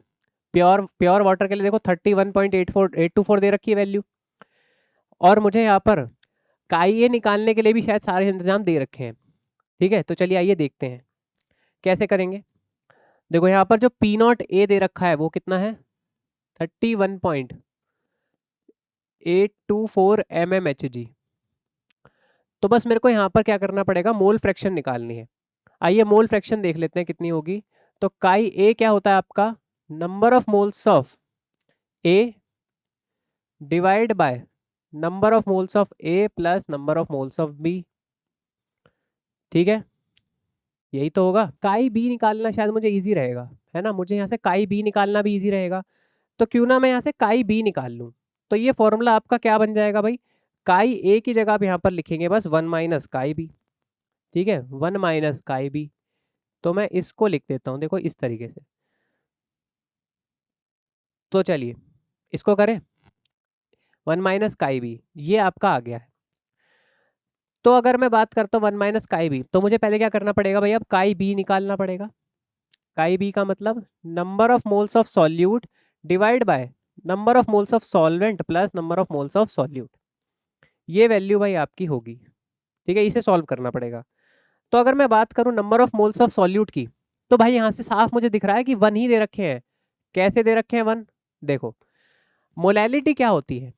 प्योर प्योर वाटर के लिए देखो 31.84824 दे रखी है वैल्यू, और मुझे यहाँ पर काई ए निकालने के लिए भी शायद सारे इंतजाम दे रखे हैं। ठीक है, तो चलिए आइए देखते हैं कैसे करेंगे। देखो यहाँ पर जो पी नॉट ए दे रखा है वो कितना है, 31.824 mmHg। तो बस मेरे को यहाँ पर क्या करना पड़ेगा, मोल फ्रैक्शन निकालनी है। आइए मोल फ्रैक्शन देख लेते हैं कितनी होगी। तो काई ए क्या होता है आपका, number of moles of A divide by number of moles of A plus number of moles of B. ठीक है, यही तो होगा। काई बी निकालना शायद मुझे इजी रहेगा, है ना, मुझे यहाँ से काई बी निकालना भी इजी रहेगा। तो क्यों ना मैं यहाँ से काई बी निकाल लूँ। तो ये फॉर्मूला आपका क्या बन जाएगा भाई, काई ए की जगह आप यहाँ पर लिखेंगे बस 1 माइनस काई बी। ठीक है, 1 माइनस काई बी। तो मैं इसको लिख देता हूँ देखो इस तरीके से। तो चलिए इसको करें, 1 माइनस काई बी, ये आपका आ गया है। तो अगर मैं बात करता हूँ 1 माइनस काई बी, तो मुझे पहले क्या करना पड़ेगा भाई, अब काई बी निकालना पड़ेगा। काई बी का मतलब number of moles of solute divide by number of moles of solvent plus number of moles of solute, ये वैल्यू भाई आपकी होगी। ठीक है, इसे सॉल्व करना पड़ेगा। तो अगर मैं बात करूं number of moles of solute की, तो भाई यहाँ से साफ मुझे दिख रहा है कि 1 ही दे रखे हैं। कैसे दे रखे हैं 1, देखो मोलैलिटी क्या होती है।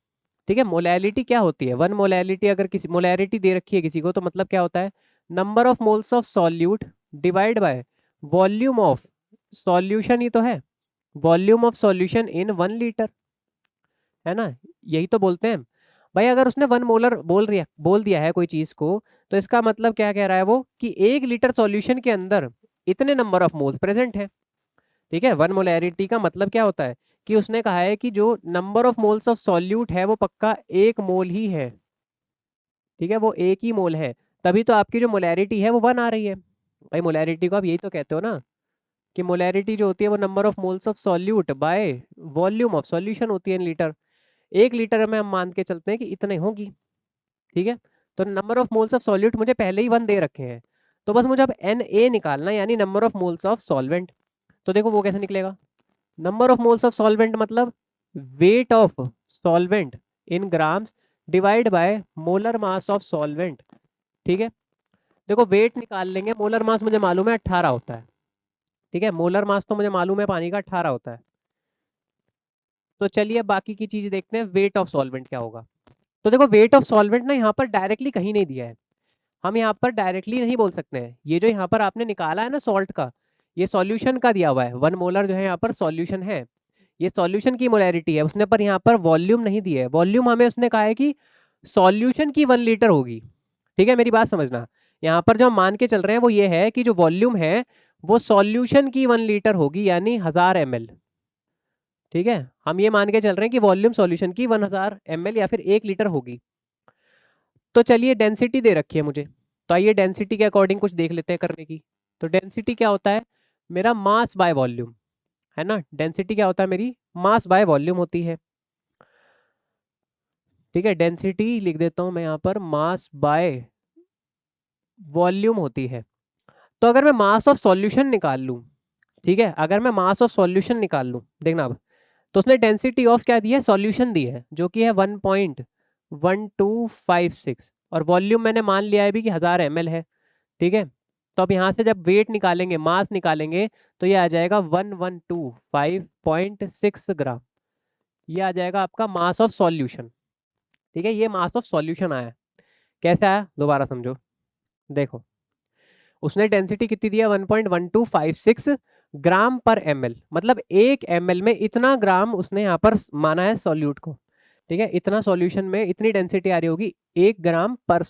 ठीक है, मोलैलिटी क्या होती है, 1 मोलैलिटी, अगर किसी मोलैलिटी दे रखी है किसी को, तो मतलब क्या होता है, number of moles of solute divide by volume of solution, ही तो है, volume of solution in 1 litre, है ना, यही तो बोलते हैं भाई। अगर उसने 1 मोलर बोल दिया है कोई चीज को, तो इसका मतलब क्या कह रहा है वो, कि 1 लीटर सॉल्यूशन के अंदर इतने नंबर ऑफ मोल्स प्रेजेंट है। ठीक है, 1 मोलैरिटी का मतलब क्या होता है, कि उसने कहा है कि जो number of moles of solute है वो पक्का 1 मोल ही है। ठीक है, वो 1 ही मोल है, तभी तो आपकी जो मोलैरिटी है वो 1 आ रही है। भाई मोलैरिटी को आप यही तो कहते हो ना, कि मोलैरिटी जो होती है वो number of moles of solute bye volume of solution होती है इन लीटर। 1 लीटर में हम मान के चलते हैं कि इतने होगी। ठीक है, तो number of moles of solute मुझे पहले ही 1 दे रखे हैं, तो बस मुझे अब Na निकालना है, यानी number of moles of solvent. तो देखो वो कैसे निकलेगा, number of moles of solvent मतलब weight of solvent in grams divide by molar mass of solvent. ठीक है, देखो वेट निकाल लेंगे, मोलर मास मुझे मालूम है 18 होता है। ठीक है, मोलर मास तो मुझे मालूम है पानी का 18 होता है। तो चलिए अब बाकी की चीज देखते हैं, वेट ऑफ सॉल्वेंट क्या होगा। तो देखो वेट ऑफ सॉल्वेंट ना यहाँ पर डायरेक्टली कहीं नहीं दिया है, हम यहाँ पर डायरेक्टली नहीं बोल सकते हैं। ये जो यहाँ पर आपने निकाला है ना सॉल्ट का, ये सॉल्यूशन का दिया हुआ है, 1 मोलर जो है यहाँ पर सॉल्यूशन है, ये सॉल्यूशन की मोलैरिटी है, उसने पर यहाँ पर वॉल्यूम नहीं दिया है। वॉल्यूम हमें उसने कहा है कि सॉल्यूशन की 1 लीटर होगी। ठीक है, मेरी बात समझना, यहाँ पर जो हम मान के चल रहे हैं वो ये है कि जो वॉल्यूम है वो सॉल्यूशन की 1 लीटर होगी, यानी 1000 ml। ठीक है, हम ये मान के चल रहे हैं कि वॉल्यूम सॉल्यूशन की 1000 ml या फिर 1 लीटर होगी। तो चलिए डेंसिटी दे रखी है मुझे, तो आइए डेंसिटी के अकॉर्डिंग कुछ देख लेते हैं करने की। तो डेंसिटी क्या होता है, मेरा मास बाय वॉल्यूम, है ना, डेंसिटी क्या होता है मेरी, मास बाय वॉल्यूम होती है। ठीक है, डेंसिटी लिख देता हूं मैं यहाँ पर, मास बाय वॉल्यूम होती है। तो अगर मैं मास ऑफ सॉल्यूशन निकाल लूँ, ठीक है, अगर मैं मास ऑफ सॉल्यूशन निकाल लूँ, देखना अब, तो उसने डेंसिटी ऑफ क्या दी है, सॉल्यूशन दी है, जो कि है 1.1256, और वॉल्यूम मैंने मान लिया है भी कि 1000 ml है। ठीक है, तो अब यहाँ से जब वेट निकालेंगे, मास निकालेंगे, तो ये आ जाएगा 1125.6 ग्राम, ये आ जाएगा आपका मास ऑफ सॉल्यूशन। ठीक है, ये मास ऑफ सॉल्यूशन आया है। कैसे आया दोबारा समझो। देखो उसने डेंसिटी कितनी दिया 1.1256 ग्राम पर ml, मतलब 1 ml में इतना ग्राम उसने यहाँ पर माना है सॉल्यूट को। ठीक है, इतना सॉल्यूशन में इतनी डेंसिटी आ रही होगी 1 ग्राम पर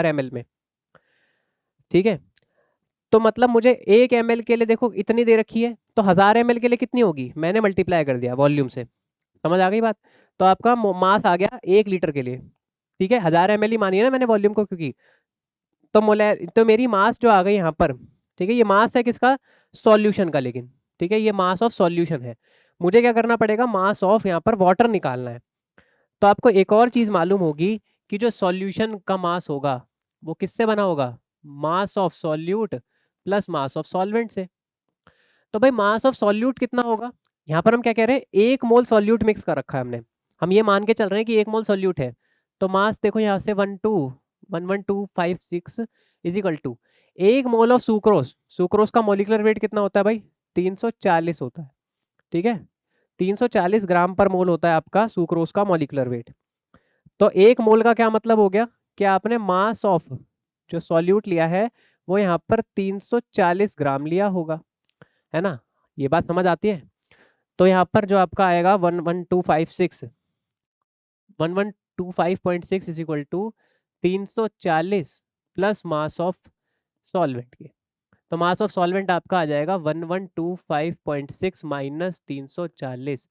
ml में। ठीक है, तो मतलब मुझे 1 ml के लिए देखो इतनी दे रखी है, तो 1000 ml के लिए कितनी होगी, मैंने मल्टीप्लाई कर दिया वॉल्यूम से। समझ आ गई बात। तो आपका मास आ गया 1 लीटर के लिए। ठीक है, 1000 ml ही मानी है ना मैंने वॉल्यूम को, क्योंकि तो मोलर तो मेरी मास जो आ गई यहाँ पर। ठीक है, ये मास है किसका, सॉल्यूशन का, लेकिन ठीक है ये मास ऑफ सॉल्यूशन है। मुझे क्या करना पड़ेगा, मास ऑफ यहाँ पर वाटर निकालना है। तो आपको एक और चीज मालूम होगी कि जो सॉल्यूशन का मास होगा वो किससे बना होगा, मास of solute plus mass of solvent से। तो भाई मास ऑफ सॉल्यूट कितना होगा, यहाँ पर हम क्या कह रहे हैं 1 मोल सॉल्यूट मिक्स कर रखा है हमने, हम ये मान के चल रहे हैं कि 1 मोल सॉल्यूट है। तो मास देखो यहाँ से 11256 is equal to 1 mole of sucrose. Sucrose का मोलिकुलर वेट कितना होता है भाई, 340 होता है। ठीक है, 340 ग्राम पर मोल होता है आपका सुक्रोज का मॉलिक्यूलर वेट। तो 1 मोल का क्या मतलब हो गया कि आपने मास ऑफ जो सॉल्यूट लिया है वो यहाँ पर 340 ग्राम लिया होगा, है ना। ये बात समझ आती है। तो यहाँ पर जो आपका आएगा 11256 is equal to 340 plus mass of solvent के। तो मास ऑफ सॉल्वेंट आपका आ जाएगा 1125.6 माइनस 340।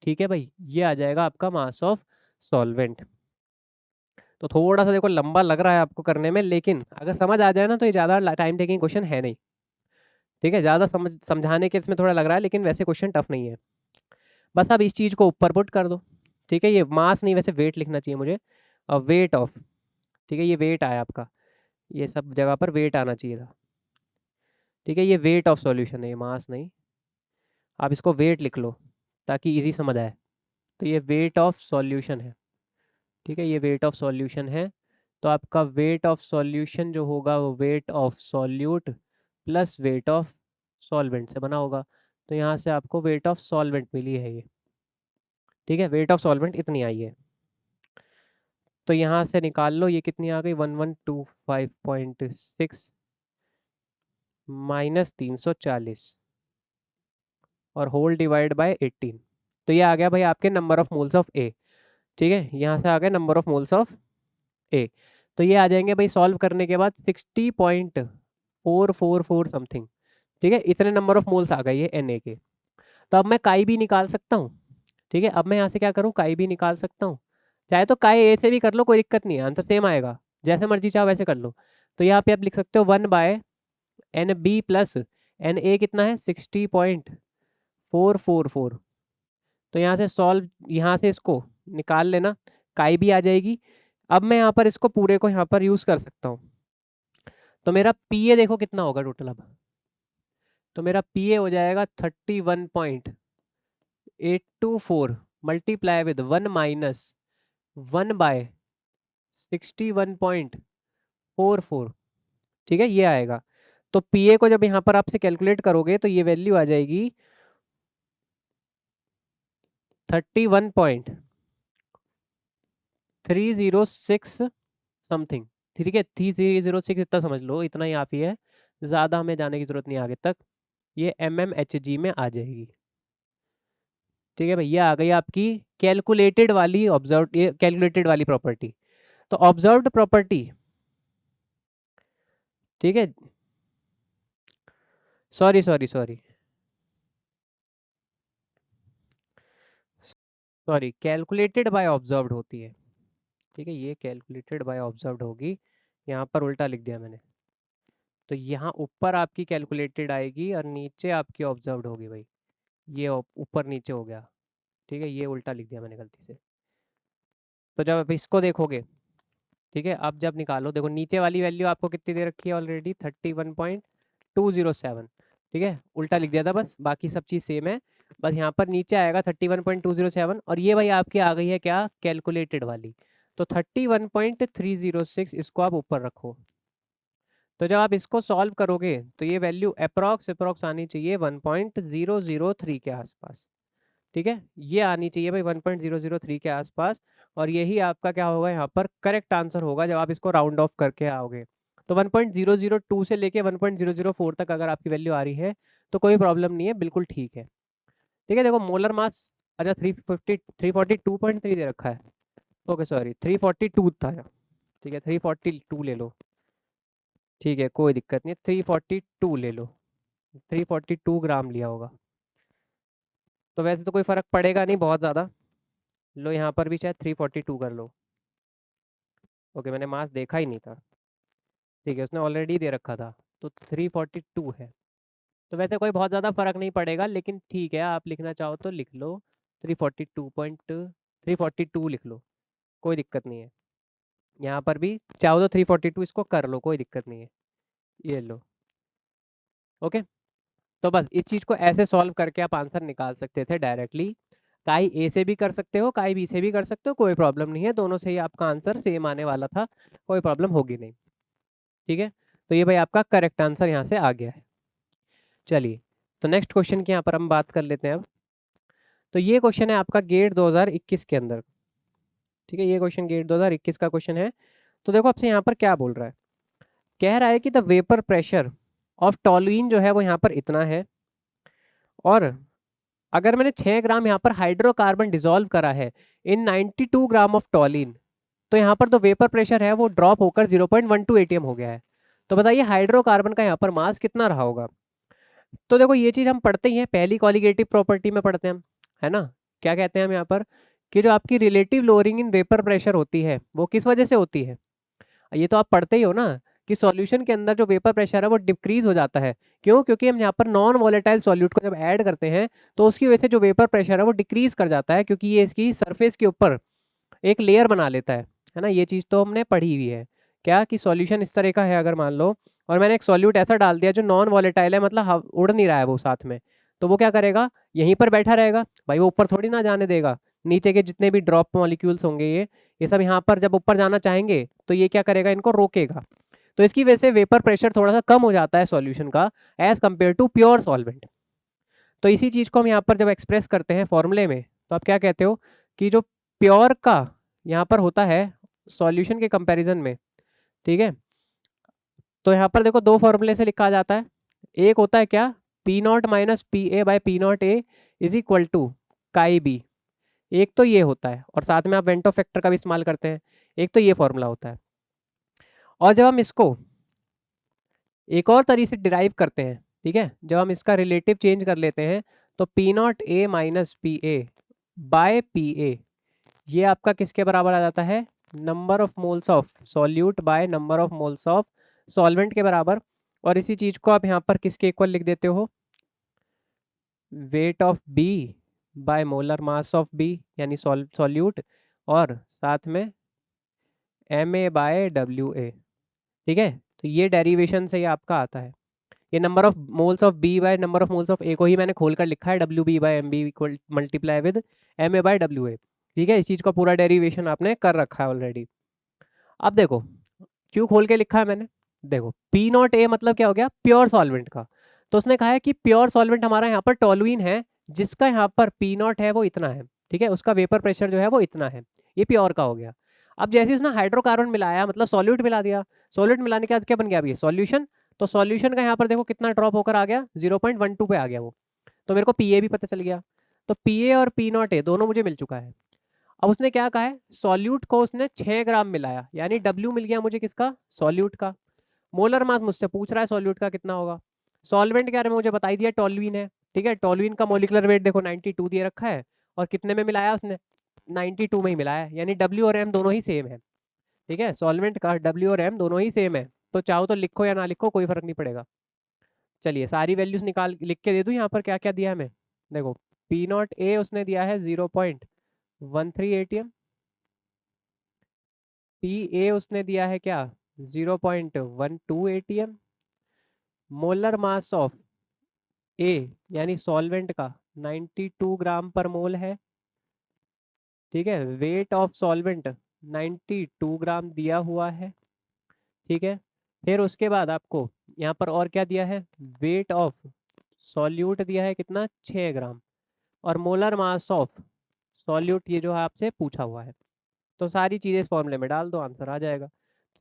ठीक है भाई, ये आ जाएगा आपका मास ऑफ सॉल्वेंट। तो थोड़ा सा देखो लंबा लग रहा है आपको करने में, लेकिन अगर समझ आ जाए ना तो ये ज़्यादा टाइम टेकिंग क्वेश्चन है नहीं। ठीक है, ज़्यादा समझाने के इसमें थोड़ा लग रहा है, लेकिन वैसे क्वेश्चन टफ नहीं है। बस अब इस चीज़ को ऊपर पुट कर दो। ठीक है, ये मास नहीं, वैसे वेट लिखना चाहिए मुझे। और वेट ऑफ, ठीक है ये वेट आया आपका, ये सब जगह पर वेट आना चाहिए था। ठीक है, ये वेट ऑफ सॉल्यूशन है, ये मास नहीं। आप इसको वेट लिख लो ताकि इजी समझ आए। तो ये वेट ऑफ सॉल्यूशन है। ठीक है, ये वेट ऑफ सॉल्यूशन है। तो आपका वेट ऑफ सॉल्यूशन जो होगा वो weight of solute plus wait of solvent से बना होगा। तो यहाँ से आपको वेट ऑफ सॉल्वेंट मिली है ये। ठीक है, वेट ऑफ सॉल्वेंट इतनी आई है। तो यहाँ से निकाल लो ये कितनी आ गई, 1125.6 माइनस 340 और होल डिवाइड बाय 18। तो ये आ गया भाई आपके नंबर ऑफ मोल्स ऑफ ए। ठीक है, यहाँ से आ गया नंबर ऑफ मोल्स ऑफ ए। तो ये आ जाएंगे भाई सॉल्व करने के बाद 60.444 समथिंग। ठीक है, इतने नंबर ऑफ मोल्स आ गए ये Na के। तो अब मैं काई भी निकाल सकता हूँ। ठीक है, अब मैं यहाँ से क्या करूँ, काई भी निकाल सकता हूँ। चाहे तो काई ए से भी कर लो, कोई दिक्कत नहीं है, आंसर सेम आएगा। जैसे मर्जी चाहो वैसे कर लो। तो यहाँ पे आप लिख सकते हो 1/NB प्लस Na कितना है 60.444। तो यहाँ से सॉल्व, यहाँ से इसको निकाल लेना, काई भी आ जाएगी। अब मैं यहाँ पर इसको पूरे को यहाँ पर यूज़ कर सकता हूँ। तो मेरा पी ए देखो कितना होगा टोटल अब। तो मेरा पी ए हो जाएगा 31.824 मल्टीप्लाई विद 1 माइनस 1/61.44। ठीक है, ये आएगा। तो पी ए को जब यहाँ पर आपसे कैलकुलेट करोगे तो ये वैल्यू आ जाएगी 31.306 समथिंग। ठीक है, 306 इतना समझ लो, इतना ही आप ही है, ज़्यादा हमें जाने की जरूरत नहीं आगे तक। ये mmHg में आ जाएगी। ठीक है भाई, ये आ गई आपकी कैलकुलेटेड वाली ऑब्जर्व, ये कैलकुलेटेड वाली प्रॉपर्टी। तो ऑब्जर्व्ड प्रॉपर्टी, ठीक है, sorry sorry sorry sorry, calculated by observed होती है। ठीक है, ये कैलकुलेटेड बाय ऑब्जर्व्ड होगी, यहाँ पर उल्टा लिख दिया मैंने। तो यहाँ ऊपर आपकी कैलकुलेटेड आएगी और नीचे आपकी ऑब्जर्व्ड होगी भाई। ये ऊपर नीचे हो गया। ठीक है, ये उल्टा लिख दिया मैंने गलती से। तो जब आप इसको देखोगे, ठीक है, अब जब निकालो देखो नीचे वाली वैल्यू आपको कितनी दे रखी है ऑलरेडी 31.207। ठीक है, उल्टा लिख दिया था बस, बाकी सब चीज़ सेम है। बस यहाँ पर नीचे आएगा 31.207 और ये भाई आपकी आ गई है क्या, कैलकुलेटेड वाली। तो 31.306 इसको आप ऊपर रखो। तो जब आप इसको सॉल्व करोगे तो ये वैल्यू अप्रॉक्स आनी चाहिए 1.003 के आसपास। ठीक है, ये आनी चाहिए भाई 1.003 के आसपास, और यही आपका क्या होगा यहाँ पर करेक्ट आंसर होगा जब आप इसको राउंड ऑफ करके आओगे। तो 1.002 से लेके 1.004 तक अगर आपकी वैल्यू आ रही है तो कोई प्रॉब्लम नहीं है, बिल्कुल ठीक है। ठीक है, देखो मोलर मास, अच्छा 342.3 दे रखा है, ओके सॉरी 342 था। ठीक है 342 ले लो, ठीक है कोई दिक्कत नहीं है, 342 ले लो, 342 ग्राम लिया होगा। तो वैसे तो कोई फर्क पड़ेगा नहीं बहुत ज़्यादा, लो यहाँ पर भी शायद 342 कर लो। ओके मैंने मास देखा ही नहीं था, ठीक है उसने ऑलरेडी दे रखा था, तो 342 है। तो वैसे कोई बहुत ज़्यादा फर्क नहीं पड़ेगा, लेकिन ठीक है आप लिखना चाहो तो लिख लो, 342 लिख लो, कोई दिक्कत नहीं है। यहाँ पर भी चाहो तो 342 इसको कर लो, कोई दिक्कत नहीं है, ये लो। ओके, तो बस इस चीज़ को ऐसे सॉल्व करके आप आंसर निकाल सकते थे डायरेक्टली। काई ए से भी कर सकते हो, काई बी से भी कर सकते हो, कोई प्रॉब्लम नहीं है, दोनों से ही आपका आंसर सेम आने वाला था, कोई प्रॉब्लम होगी नहीं। ठीक है, तो ये भाई आपका करेक्ट आंसर यहाँ से आ गया है। चलिए, तो नेक्स्ट क्वेश्चन की यहाँ पर हम बात कर लेते हैं अब। तो ये क्वेश्चन है आपका गेट 2021 के अंदर। ठीक है, ये क्वेश्चन गेट 2021 का क्वेश्चन है। तो देखो आपसे यहाँ पर क्या बोल रहा है, कह रहा है कि the vapour pressure of toluene जो है वो यहाँ पर इतना है, और अगर मैंने 6 ग्राम यहाँ पर हाइड्रोकार्बन डिसॉल्व करा है इन 92 ग्राम ऑफ टॉलिन, तो यहाँ पर तो वेपर प्रेशर है वो ड्रॉप होकर 0.12 एटीएम हो गया है। तो बताइए हाइड्रोकार्बन का यहाँ पर मास कितना रहा होगा। तो देखो ये चीज़ हम पढ़ते ही हैं, पहली कॉलिगेटिव प्रॉपर्टी में पढ़ते हैं हम, है ना। क्या कहते हैं हम यहाँ पर कि जो आपकी relative lowering in vapour pressure होती है वो किस वजह से होती है, ये तो आप पढ़ते ही हो ना, कि सॉल्यूशन के अंदर जो वेपर प्रेशर है वो डिक्रीज हो जाता है। क्यों, क्योंकि हम यहाँ पर नॉन वॉलेटाइल सॉल्यूट को जब ऐड करते हैं तो उसकी वजह से जो वेपर प्रेशर है वो डिक्रीज कर जाता है, क्योंकि ये इसकी सरफेस के ऊपर एक लेयर बना लेता है ना। ये चीज़ तो हमने पढ़ी हुई है, क्या कि सॉल्यूशन इस तरह का है, अगर मान लो और मैंने एक सॉल्यूट ऐसा डाल दिया जो नॉन वॉलेटाइल है, मतलब उड़ नहीं रहा है वो साथ में, तो वो क्या करेगा, यहीं पर बैठा रहेगा भाई, वो ऊपर थोड़ी ना जाने देगा। नीचे के जितने भी ड्रॉप मॉलिक्यूल्स होंगे ये सब यहाँ पर जब ऊपर जाना चाहेंगे तो ये क्या करेगा, इनको रोकेगा। तो इसकी वजह से वेपर प्रेशर थोड़ा सा कम हो जाता है सॉल्यूशन का as compare to pure solvent. तो इसी चीज़ को हम यहाँ पर जब एक्सप्रेस करते हैं फॉर्मूले में, तो आप क्या कहते हो कि जो प्योर का यहाँ पर होता है सॉल्यूशन के कंपैरिजन में, ठीक है, तो यहाँ पर देखो दो फॉर्मूले से लिखा जाता है। एक होता है क्या, P naught minus P A by P naught A is equal to chi B, एक तो ये होता है, और साथ में आप वेंटो फैक्टर का भी इस्तेमाल करते हैं, एक तो ये फॉर्मूला होता है। और जब हम इसको एक और तरीके से डिराइव करते हैं, ठीक है, जब हम इसका रिलेटिव चेंज कर लेते हैं, तो P naught A minus P A by P A, ये आपका किसके बराबर आ जाता है, number of moles of solute bye number of moles of solvent के बराबर। और इसी चीज को आप यहाँ पर किसके इक्वल लिख देते हो, weight of B by molar mass of B, यानी सॉल्यूट, और साथ में M A by W A. ठीक है, तो ये डेरिवेशन से ये आपका आता है, ये number of moles of B by number of moles of A को ही मैंने खोल कर लिखा है, W B by M B equal multiply with M A by W A. ठीक है, इस चीज़ का पूरा डेरिवेशन आपने कर रखा है ऑलरेडी। अब देखो क्यों खोल के लिखा है मैंने, देखो पी नॉट ए मतलब क्या हो गया, प्योर सॉल्वेंट का। तो उसने कहा है कि प्योर सॉल्वेंट हमारा यहाँ पर टॉलुइन है, जिसका यहाँ पर पी नॉट है वो इतना है, ठीक है, उसका वेपर प्रेशर जो है वो इतना है, ये प्योर का हो गया। अब जैसे उसने हाइड्रोकार्बन मिलाया, मतलब सॉल्यूट मिला दिया, सॉल्यूट मिलाने के बाद क्या बन गया, अब ये सॉल्यूशन। तो सॉल्यूशन का यहाँ पर देखो कितना ड्रॉप होकर आ गया, 0.12 पे आ गया वो। तो मेरे को पी ए भी पता चल गया, तो पी ए और पी नॉट ए दोनों मुझे मिल चुका है। अब उसने क्या कहा है, सॉल्यूट को उसने 6 ग्राम मिलाया, यानी डब्ल्यू मिल गया मुझे किसका, सॉल्यूट का। मोलर मास मुझसे पूछ रहा है सॉल्यूट का कितना होगा। सॉल्वेंट के बारे में मुझे बता ही दिया, टॉलुइन है। ठीक है, टॉलुइन का मोलिकुलर वेट देखो 92 दिए रखा है, और कितने में मिलाया उसने, 92 में ही मिलाया, यानी डब्ल्यू और एम दोनों ही सेम है। ठीक है, सॉल्वेंट का डब्ल्यू और एम दोनों ही सेम है, तो चाहो तो लिखो या ना लिखो कोई फर्क नहीं पड़ेगा। चलिए सारी वैल्यूज निकाल लिख के दे दूं यहाँ पर क्या क्या दिया है हमें। देखो पी नॉट ए उसने दिया है 0.13 एटीएम, पी ए उसने दिया है क्या 0.12 एटीएम, मोलर मास ऑफ ए यानी सॉल्वेंट का 92 ग्राम पर मोल है। ठीक है, वेट ऑफ सॉल्वेंट 92 ग्राम दिया हुआ है। ठीक है, फिर उसके बाद आपको यहाँ पर और क्या दिया है, वेट ऑफ सॉल्यूट दिया है कितना 6 ग्राम, और मोलर मास ऑफ सॉल्यूट, ये जो है आपसे पूछा हुआ है। तो सारी चीज़ें इस फॉर्मूले में डाल दो, आंसर आ जाएगा।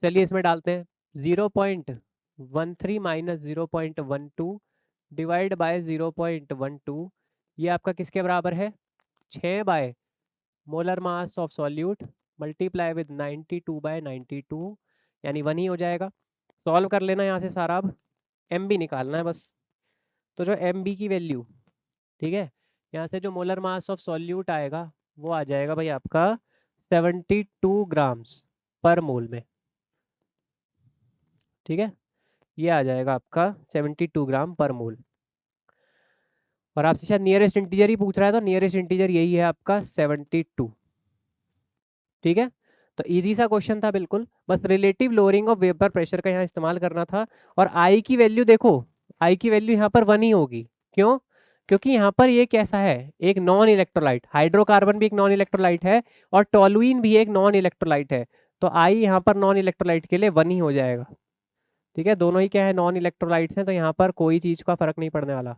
चलिए इसमें डालते हैं 0.13 माइनस 0.12 डिवाइड बाय 0.12, ये आपका किसके बराबर है, 6 by molar mass of solute multiply with 92 by 92, यानी 1 ही हो जाएगा। सॉल्व कर लेना यहाँ से सारा, अब एम बी निकालना है बस। तो जो एम बी की वैल्यू, ठीक है, यहाँ से जो मोलर मास ऑफ सॉल्यूट आएगा वो आ जाएगा भाई आपका 72 ग्राम्स पर मोल में। ठीक है, ये आ जाएगा आपका 72 ग्राम पर मोल। और आपसे शायद नियरेस्ट इंटीजर ही पूछ रहा है, तो नियरेस्ट इंटीजर यही है आपका 72। ठीक है, तो इजी सा क्वेश्चन था बिल्कुल, बस relative lowering of vapour pressure का यहाँ इस्तेमाल करना था। और आई की वैल्यू देखो, आई की वैल्यू यहाँ पर 1 ही होगी। क्यों? क्योंकि यहाँ पर ये कैसा है, एक नॉन इलेक्ट्रोलाइट, हाइड्रोकार्बन भी एक नॉन इलेक्ट्रोलाइट है और टोलुइन भी एक नॉन इलेक्ट्रोलाइट है। तो आई यहाँ पर नॉन इलेक्ट्रोलाइट के लिए 1 ही हो जाएगा। ठीक है, दोनों ही क्या है, नॉन इलेक्ट्रोलाइट्स हैं, तो यहाँ पर कोई चीज़ का फर्क नहीं पड़ने वाला।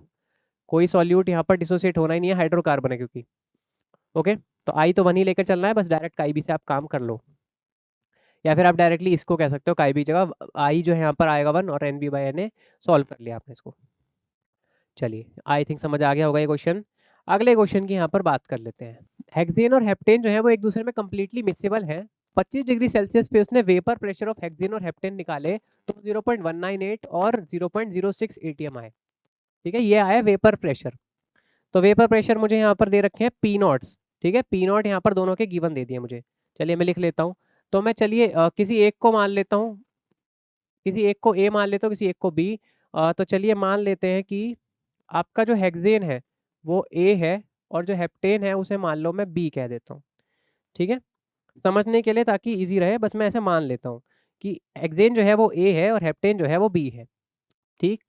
कोई सॉल्यूट यहाँ पर डिसोसिएट होना ही नहीं है, हाइड्रोकार्बन है क्योंकि। ओके, तो आई तो 1 ही लेकर चलना है, बस डायरेक्ट आई बी से आप काम कर लो, या फिर आप डायरेक्टली इसको कह सकते हो काई बी जगह आई जो है यहाँ पर आएगा 1 और N B by N A, solve कर लिया आपने इसको। चलिए आई थिंक समझ आ गया होगा ये क्वेश्चन। अगले क्वेश्चन की यहाँ पर बात कर लेते हैं। हेक्सेन और हेप्टेन जो है वो एक दूसरे में कंप्लीटली मिक्सेबल है। 25 डिग्री सेल्सियस पे उसने वेपर प्रेशर ऑफ हेक्सेन और हेप्टेन निकाले तो 0.198 और 0.06 एटीएम आए। ठीक है, ये आया वेपर प्रेशर। तो वेपर प्रेशर मुझे यहाँ पर दे रखे हैं पी नॉट्स। ठीक है, पी नॉट यहाँ पर दोनों के गिवन दे दिए मुझे। चलिए मैं लिख लेता हूँ। तो मैं चलिए किसी एक को मान लेता हूँ, किसी एक को ए मान लेता हूँ, किसी एक को बी। तो चलिए मान लेते हैं कि आपका जो हेक्सेन है वो ए है और जो हेप्टेन है उसे मान लो मैं बी कह देता हूँ। ठीक है, समझने के लिए ताकि इजी रहे, बस मैं ऐसे मान लेता हूँ कि हेक्सेन जो है वो ए है और हेप्टेन जो है वो बी है। ठीक,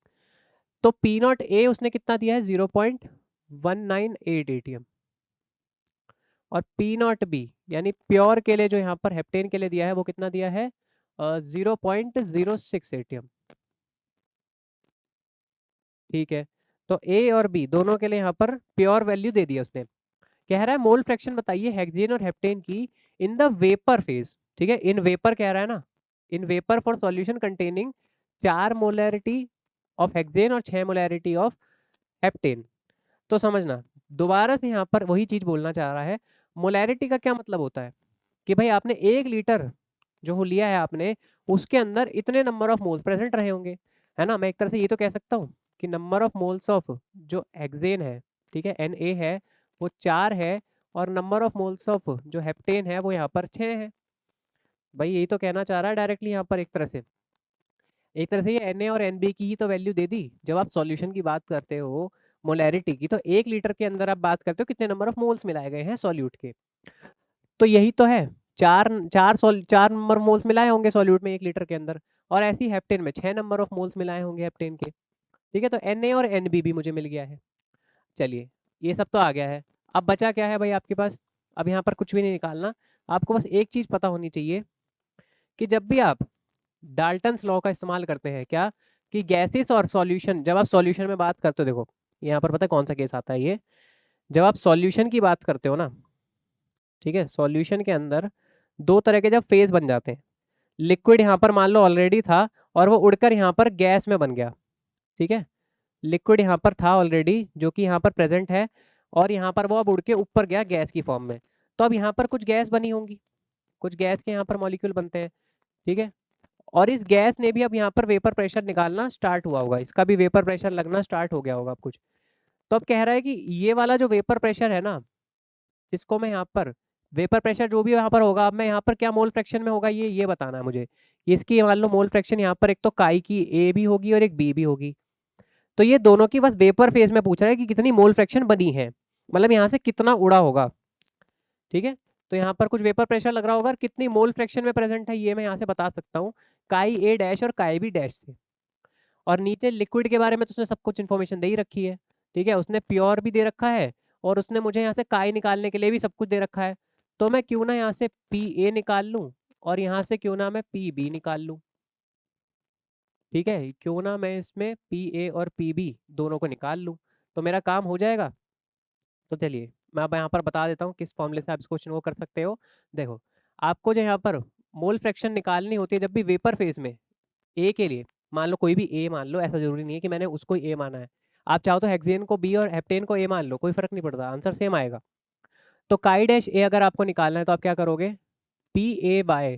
तो पी नॉट ए उसने कितना दिया है, 0.198 एटीएम। और पी नॉट बी यानी प्योर के लिए जो यहाँ पर हेप्टेन के लिए दिया है वो कितना दिया है, 0.06 एटीएम। ठीक है, तो ए और बी दोनों के लिए यहाँ पर प्योर वैल्यू दे दिया उसने। कह रहा है मोल फ्रैक्शन बताइए हेक्सेन और हेप्टेन की इन द वेपर फेज। ठीक है, इन वेपर कह रहा है ना, in vapour for solution containing 4 molarity of hexane और 6 मोलैरिटी ऑफ हेप्टेन। तो समझना, दोबारा से यहाँ पर वही चीज बोलना चाह रहा है। मोलैरिटी का क्या मतलब होता है कि भाई आपने 1 लीटर जो लिया है आपने, उसके अंदर इतने नंबर ऑफ मोल्स प्रेजेंट रहे होंगे, है ना। मैं एक तरह से ये तो कह सकता हूँ कि नंबर ऑफ मोल्स ऑफ जो हेक्सेन है, ठीक है, एन ए है, वो 4 है, और नंबर ऑफ मोल्स ऑफ जो हेप्टेन है वो यहाँ पर 6 है। भाई यही तो कहना चाह रहा है डायरेक्टली यहाँ पर। एक तरह से, एक तरह से ये एन ए और एन बी की ही तो वैल्यू दे दी। जब आप सॉल्यूशन की बात करते हो मोलैरिटी की, तो 1 लीटर के अंदर आप बात करते हो कितने नंबर ऑफ मोल्स मिलाए गए हैं सॉल्यूट के। तो यही तो है, चार चार नंबर मोल्स मिलाए होंगे सॉल्यूट में 1 लीटर के अंदर, और ऐसे ही हेप्टेन में 6 नंबर ऑफ मोल्स मिलाए होंगे हेप्टेन के। ठीक है, तो एन ए और एन बी भी मुझे मिल गया है। चलिए ये सब तो आ गया है, अब बचा क्या है भाई आपके पास। अब यहाँ पर कुछ भी नहीं निकालना, आपको बस एक चीज पता होनी चाहिए कि जब भी आप डाल्टन्स लॉ का इस्तेमाल करते हैं, क्या, कि गैसेस और सॉल्यूशन, जब आप सॉल्यूशन में बात करते हो, देखो यहाँ पर पता है कौन सा केस आता है ये, जब आप सॉल्यूशन की बात करते हो ना, ठीक है, सॉल्यूशन के अंदर 2 तरह के जब फेज बन जाते हैं। लिक्विड यहाँ पर मान लो ऑलरेडी था और वो उड़कर यहाँ पर गैस में बन गया। ठीक है, लिक्विड यहाँ पर था ऑलरेडी जो कि यहाँ पर प्रेजेंट है, और यहाँ पर वो अब उड़ के ऊपर गया गैस की फॉर्म में। तो अब यहाँ पर कुछ गैस बनी होंगी, कुछ गैस के यहाँ पर मॉलिक्यूल बनते हैं। ठीक है, और इस गैस ने भी अब यहाँ पर वेपर प्रेशर निकालना स्टार्ट हुआ होगा, इसका भी वेपर प्रेशर लगना स्टार्ट हो गया होगा अब कुछ। तो अब कह रहा है कि ये वाला जो वेपर प्रेशर है ना, इसको मैं यहाँ पर वेपर प्रेशर जो भी यहाँ पर होगा, अब मैं यहाँ पर क्या मोल फ्रैक्शन में होगा ये बताना है मुझे। इसकी मान लो मोल फ्रैक्शन यहाँ पर एक तो काई की ए भी होगी और एक बी भी होगी। तो ये दोनों की बस वेपर फेज में पूछ रहा है कि कितनी मोल फ्रैक्शन बनी है, मतलब यहाँ से कितना उड़ा होगा। ठीक है, तो यहाँ पर कुछ वेपर प्रेशर लग रहा होगा और कितनी मोल फ्रैक्शन में प्रेजेंट है ये मैं यहाँ से बता सकता हूँ, काई ए डैश और काई बी डैश से। और नीचे लिक्विड के बारे में तो उसने सब कुछ इन्फॉर्मेशन दे ही रखी है। ठीक है, उसने प्योर भी दे रखा है और उसने मुझे यहाँ से काई निकालने के लिए भी सब कुछ दे रखा है। तो मैं क्यों ना यहाँ से पी ए निकाल लूँ और यहाँ से क्यों ना मैं पी बी निकाल लूँ। ठीक है, क्यों ना मैं इसमें पी ए और पी बी दोनों को निकाल लूँ, तो मेरा काम हो जाएगा। तो चलिए मैं अब यहाँ पर बता देता हूँ किस फॉर्मूले से आप इस क्वेश्चन को कर सकते हो। देखो, आपको जो यहाँ पर मोल फ्रैक्शन निकालनी होती है जब भी वेपर फेज में ए के लिए, मान लो कोई भी ए मान लो, ऐसा जरूरी नहीं है कि मैंने उसको ए माना है। आप चाहो तो हेक्सेन को बी और हेप्टेन को ए मान लो, कोई फर्क नहीं पड़ता, आंसर सेम आएगा। तो काई डैश ए अगर आपको निकालना है तो आप क्या करोगे, P A by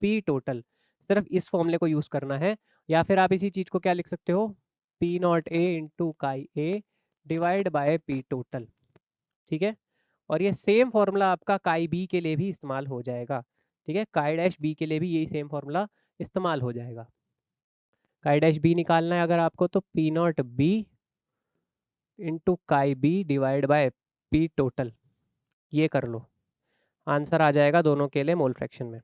P total, सिर्फ इस फॉर्मूले को यूज करना है। या फिर आप इसी चीज को क्या लिख सकते हो, P naught A into chi A divide by P total. ठीक है, और ये सेम फॉर्मूला आपका काई बी के लिए भी इस्तेमाल हो जाएगा। ठीक है, काई डैश बी के लिए भी यही सेम फॉर्मूला इस्तेमाल हो जाएगा। काई डैश बी निकालना है अगर आपको तो P naught B into chi B divide by P total, ये कर लो, आंसर आ जाएगा दोनों के लिए मोल फ्रैक्शन में।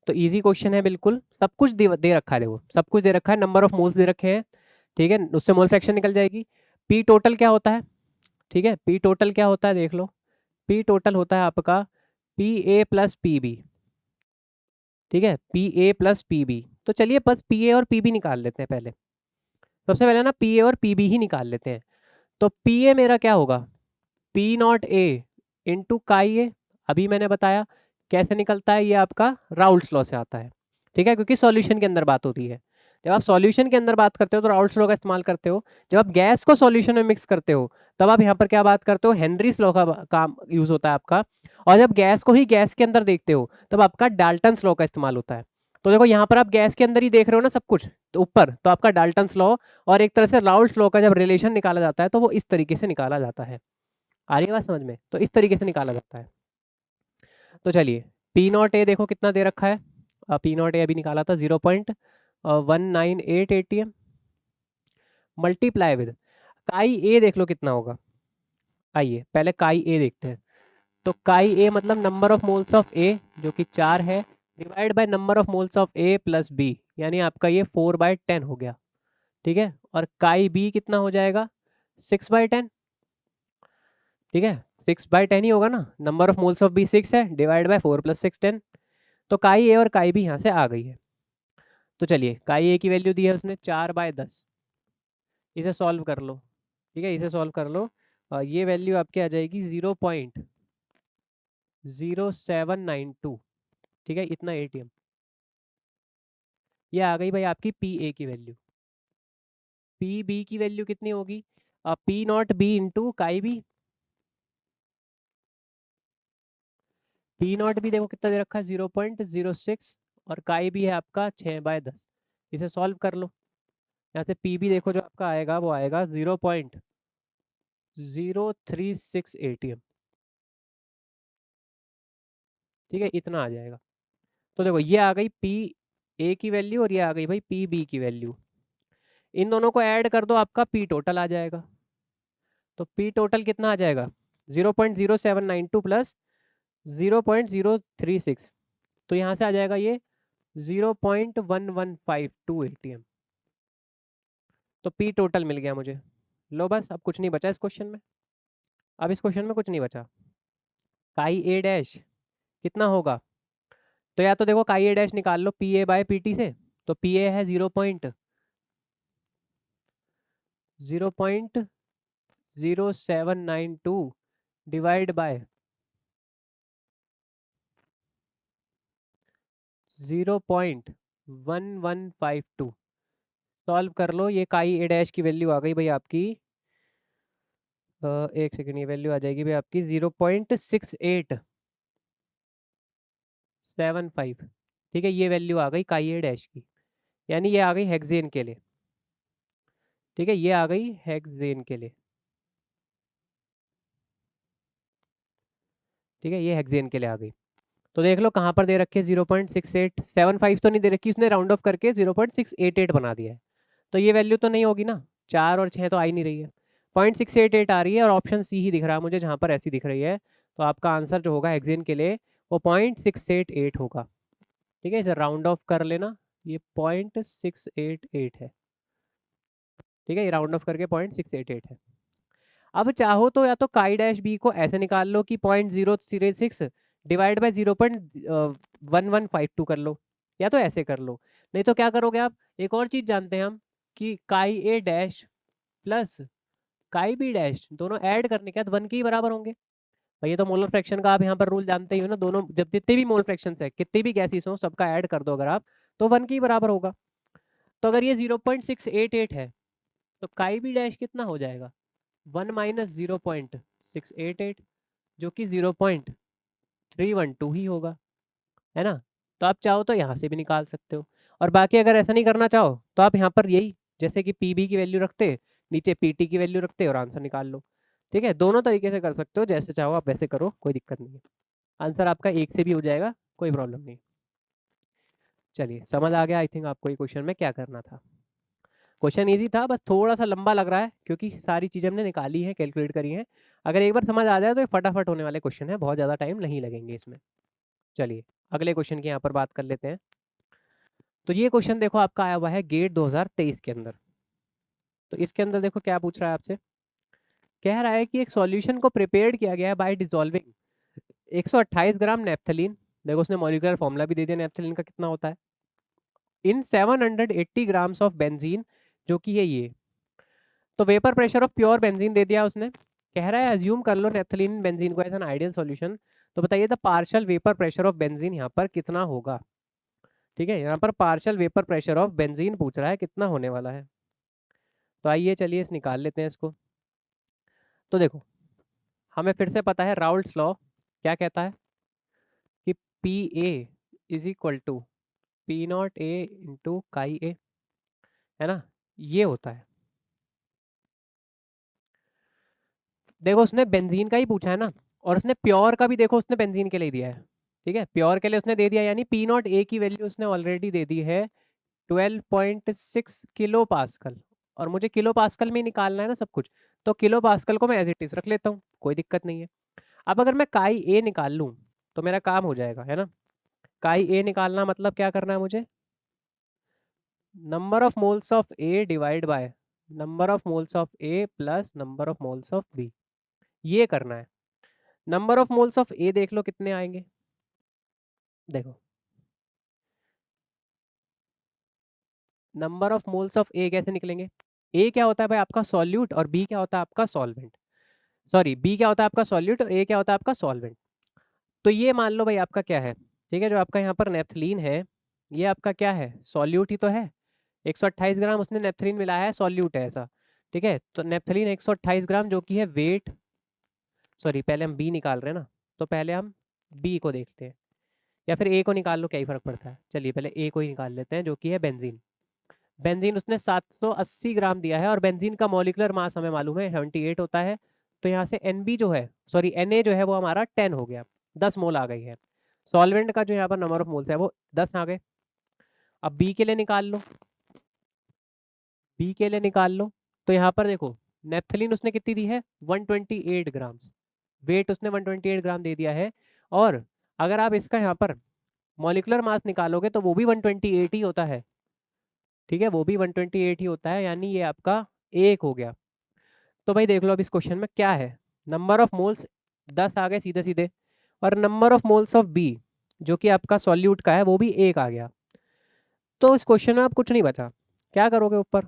तो इजी क्वेश्चन है बिल्कुल, सब कुछ दे रखा है, देखो सब कुछ दे रखा है, नंबर ऑफ मोल्स दे रखे हैं। ठीक है, उससे मोल फ्रैक्शन निकल जाएगी। पी टोटल क्या होता है, ठीक है, पी टोटल क्या होता है देख लो, पी टोटल होता है आपका P A plus P B. ठीक है, P A plus P B. तो चलिए बस पी ए और पी बी निकाल लेते हैं पहले, सबसे पहले ना पी ए और पी बी ही निकाल लेते हैं। तो पी ए मेरा क्या होगा, P naught A into chi ए, अभी मैंने बताया कैसे निकलता है, ये आपका राउल्ट्स लॉ से आता है। ठीक है, क्योंकि सॉल्यूशन के अंदर बात होती है, जब आप सॉल्यूशन के अंदर बात करते हो तो राउल्ट्स लॉ का इस्तेमाल करते हो। जब आप गैस को सॉल्यूशन में मिक्स करते हो तब आप यहाँ पर क्या बात करते हो, हेनरीज लॉ का काम यूज होता है आपका। और जब गैस को ही गैस के अंदर देखते हो तब आपका डाल्टन्स लॉ का इस्तेमाल होता है। तो देखो यहाँ पर आप गैस के अंदर ही देख रहे हो ना सब कुछ, तो ऊपर तो आपका डाल्टन्स लॉ, और एक तरह से राउल्ट्स लॉ का जब रिलेशन निकाला जाता है तो वो इस तरीके से निकाला जाता है। आ रही है बात समझ में, तो इस तरीके से निकाला जाता है। तो चलिए पी नॉट ए देखो कितना दे रखा है, पी नॉट ए अभी निकाला था 0.198 एटीएम, मल्टीप्लाई विद काई ए देख लो कितना होगा। आइए पहले काई ए देखते हैं। तो काई ए मतलब number of moles of A जो कि 4 है, divide by number of moles of A plus B, यानी आपका ये 4/10 हो गया। ठीक है, और काई बी कितना हो जाएगा, 6/10। ठीक है, 6/10 ही होगा ना, number of moles of B 6 है, डिवाइड बाय 4 + 6 10। तो काई ए और काई बी यहाँ से आ गई है। तो चलिए काई ए की वैल्यू दी है उसने 4/10, इसे सॉल्व कर लो। ठीक है, इसे सॉल्व कर लो, ये वैल्यू आपकी आ जाएगी 0.0792। ठीक है, इतना एटीएम, ये आ गई भाई आपकी पी ए की वैल्यू। पी बी की वैल्यू कितनी होगी, P naught B into chi B. P not भी देखो कितना दे रखा है, 0.06, और काई भी है आपका 6/10। इसे सॉल्व कर लो, यहाँ से पी भी देखो जो आपका आएगा वो आएगा 0.036 एटीएम। ठीक है, इतना आ जाएगा। तो देखो ये आ गई पी ए की वैल्यू और ये आ गई भाई पी बी की वैल्यू, इन दोनों को ऐड कर दो, आपका पी टोटल आ जाएगा। तो पी टोटल कितना आ जाएगा, 0.0792 प्लस 0.036, तो यहाँ से आ जाएगा ये 0.1152 एटीएम। तो पी टोटल मिल गया मुझे। लो बस, अब कुछ नहीं बचा इस क्वेश्चन में, अब इस क्वेश्चन में कुछ नहीं बचा। काई ए डैश कितना होगा, तो या तो देखो काई ए डैश निकाल लो P A by P T से, तो पी ए है 0.0792 डिवाइड बाय 0.1152, सॉल्व कर लो, ये काई ए डैश की वैल्यू आ गई भाई आपकी, एक सेकेंड, ये वैल्यू आ जाएगी भाई आपकी 0.6875। ठीक है, ये वैल्यू आ गई काई ए डैश की, यानी ये आ गई हेक्सेन के लिए। ठीक है, ये आ गई हेक्सेन के लिए। ठीक है, ये हेक्सेन के लिए आ गई। तो देख लो कहाँ पर दे रखी है, 0.6875 तो नहीं दे रखी, उसने राउंड ऑफ करके 0.688 बना दिया है। तो ये वैल्यू तो नहीं होगी ना, 4 और 6 तो आ ही नहीं रही है, 0.688 आ रही है, और ऑप्शन सी ही दिख रहा है मुझे जहाँ पर ऐसी दिख रही है। तो आपका आंसर जो होगा हेक्सेन के लिए वो 0.688 होगा। ठीक है, इसे राउंड ऑफ कर लेना, ये 0.688 है। ठीक है, ये राउंड ऑफ करके 0.688 है। अब चाहो तो या तो काई डैश बी को ऐसे निकाल लो कि 0.036 डिवाइड बाय 0.1152 कर लो, या तो ऐसे कर लो। नहीं तो क्या करोगे आप, एक और चीज जानते हैं हम कि chi A dash plus chi B dash दोनों ऐड करने के बाद 1 के ही बराबर होंगे। भाई ये तो मोलर फ्रैक्शन का आप यहाँ पर रूल जानते ही हो ना, दोनों जब जितने भी मोल फ्रैक्शन है, कितने भी गैसेस हो, सबका ऐड कर दो अगर आप, तो 1 के ही बराबर होगा। तो अगर ये 0.688 है तो काई बी डैश कितना हो जाएगा, 1 माइनस 0.688, जो कि 0.312 ही होगा, है ना। तो आप चाहो तो यहाँ से भी निकाल सकते हो, और बाकी अगर ऐसा नहीं करना चाहो तो आप यहाँ पर यही जैसे कि पी बी की वैल्यू रखते, नीचे पी टी की वैल्यू रखते और आंसर निकाल लो। ठीक है, दोनों तरीके से कर सकते हो, जैसे चाहो आप वैसे करो, कोई दिक्कत नहीं है। आंसर आपका एक से भी हो जाएगा, कोई प्रॉब्लम नहीं। चलिए समझ आ गया आई थिंक आपको ये क्वेश्चन में क्या करना था। क्वेश्चन इजी था, बस थोड़ा सा लंबा लग रहा है क्योंकि सारी चीज़ें हमने निकाली है, कैलकुलेट करी है। अगर एक बार समझ आ जाए तो ये फटाफट होने वाले क्वेश्चन है, बहुत ज़्यादा टाइम नहीं लगेंगे इसमें। चलिए अगले क्वेश्चन की यहाँ पर बात कर लेते हैं। तो ये क्वेश्चन देखो आपका आया हुआ है गेट 2023 के अंदर। तो इसके अंदर देखो क्या पूछ रहा है आपसे, कह रहा है कि एक सॉल्यूशन को प्रिपेयर्ड किया गया है बाय डिसॉल्विंग 128 ग्राम नेफ्थलीन। देखो उसने मॉलिक्यूलर फॉर्मूला भी दे दिया नेफ्थलीन का कितना होता है, इन 780 ग्राम्स ऑफ बेंजीन, जो कि है ये। तो vapour pressure of pure benzene दे दिया उसने, कह रहा है अज्यूम कर लो नेफ्थलीन बेंजीन को एज एन आइडियल सॉल्यूशन। तो बताइए the partial vapour pressure of benzene यहाँ पर कितना होगा। ठीक है, यहाँ पर partial vapour pressure of benzene पूछ रहा है कितना होने वाला है। तो आइए चलिए इस निकाल लेते हैं इसको। तो देखो हमें फिर से पता है राउल्ट्स लॉ क्या कहता है कि P A is equal to P naught A into chi A, है ना, ये होता है। देखो उसने बेंजीन का ही पूछा है ना, और उसने प्योर का भी देखो उसने बेंजीन के लिए दिया है। ठीक है, प्योर के लिए उसने दे दिया, यानी पी नॉट ए की वैल्यू उसने ऑलरेडी दे दी है 12.6 किलो पास्कल, और मुझे किलो पास्कल में ही निकालना है ना सब कुछ, तो किलो पास्कल को मैं एज इट इज रख लेता हूँ, कोई दिक्कत नहीं है। अब अगर मैं काई ए निकाल लूँ तो मेरा काम हो जाएगा, है ना। काई ए निकालना मतलब क्या करना है मुझे, number of moles of A divide by number of moles of A plus number of moles of B, ये करना है। Number of moles of A देख लो कितने आएंगे, देखो number of moles of A कैसे निकलेंगे, ए क्या होता है भाई आपका सॉल्यूट और बी क्या होता है आपका सॉल्वेंट, सॉरी बी क्या होता है आपका सॉल्यूट और ए क्या होता है आपका सॉल्वेंट। तो ये मान लो भाई आपका क्या है, ठीक है, जो आपका यहाँ पर नेफ्थलीन है ये आपका क्या है, सॉल्यूट ही तो है। 128 ग्राम उसने नेफ्थलीन मिलाया है, सॉल्यूट है ऐसा। ठीक है, तो नेफ्थलीन 128 ग्राम जो कि है वेट, सॉरी पहले हम बी निकाल रहे हैं ना, तो पहले हम बी को देखते हैं, या फिर ए को निकाल लो क्या ही फर्क पड़ता है। चलिए पहले ए को ही निकाल लेते हैं जो कि है बेंजीन। बेंजीन उसने 780 ग्राम दिया है, और बेंजीन का मॉलिक्यूलर मास हमें मालूम है 78 होता है। तो यहाँ से एन बी जो है, सॉरी एन ए जो है वो हमारा 10 हो गया, 10 मोल आ गई है। सॉल्वेंट का जो यहाँ पर नंबर ऑफ मोल्स है वो 10 आ गए। अब बी के लिए निकाल लो, बी के लिए निकाल लो। तो यहाँ पर देखो नेप्थलीन उसने कितनी दी है 128 ग्राम, वेट उसने 128 ग्राम दे दिया है। और अगर आप इसका यहाँ पर मॉलिक्यूलर मास निकालोगे तो वो भी 128 ही होता है। ठीक है, वो भी 128 ही होता है, यानी ये आपका एक हो गया। तो भाई देख लो अब इस क्वेश्चन में क्या है, नंबर ऑफ मोल्स 10 आ गए सीधे सीधे, और number of moles of B जो कि आपका सॉल्यूट का है वो भी एक आ गया। तो इस क्वेश्चन में आप कुछ नहीं बचा, क्या करोगे, ऊपर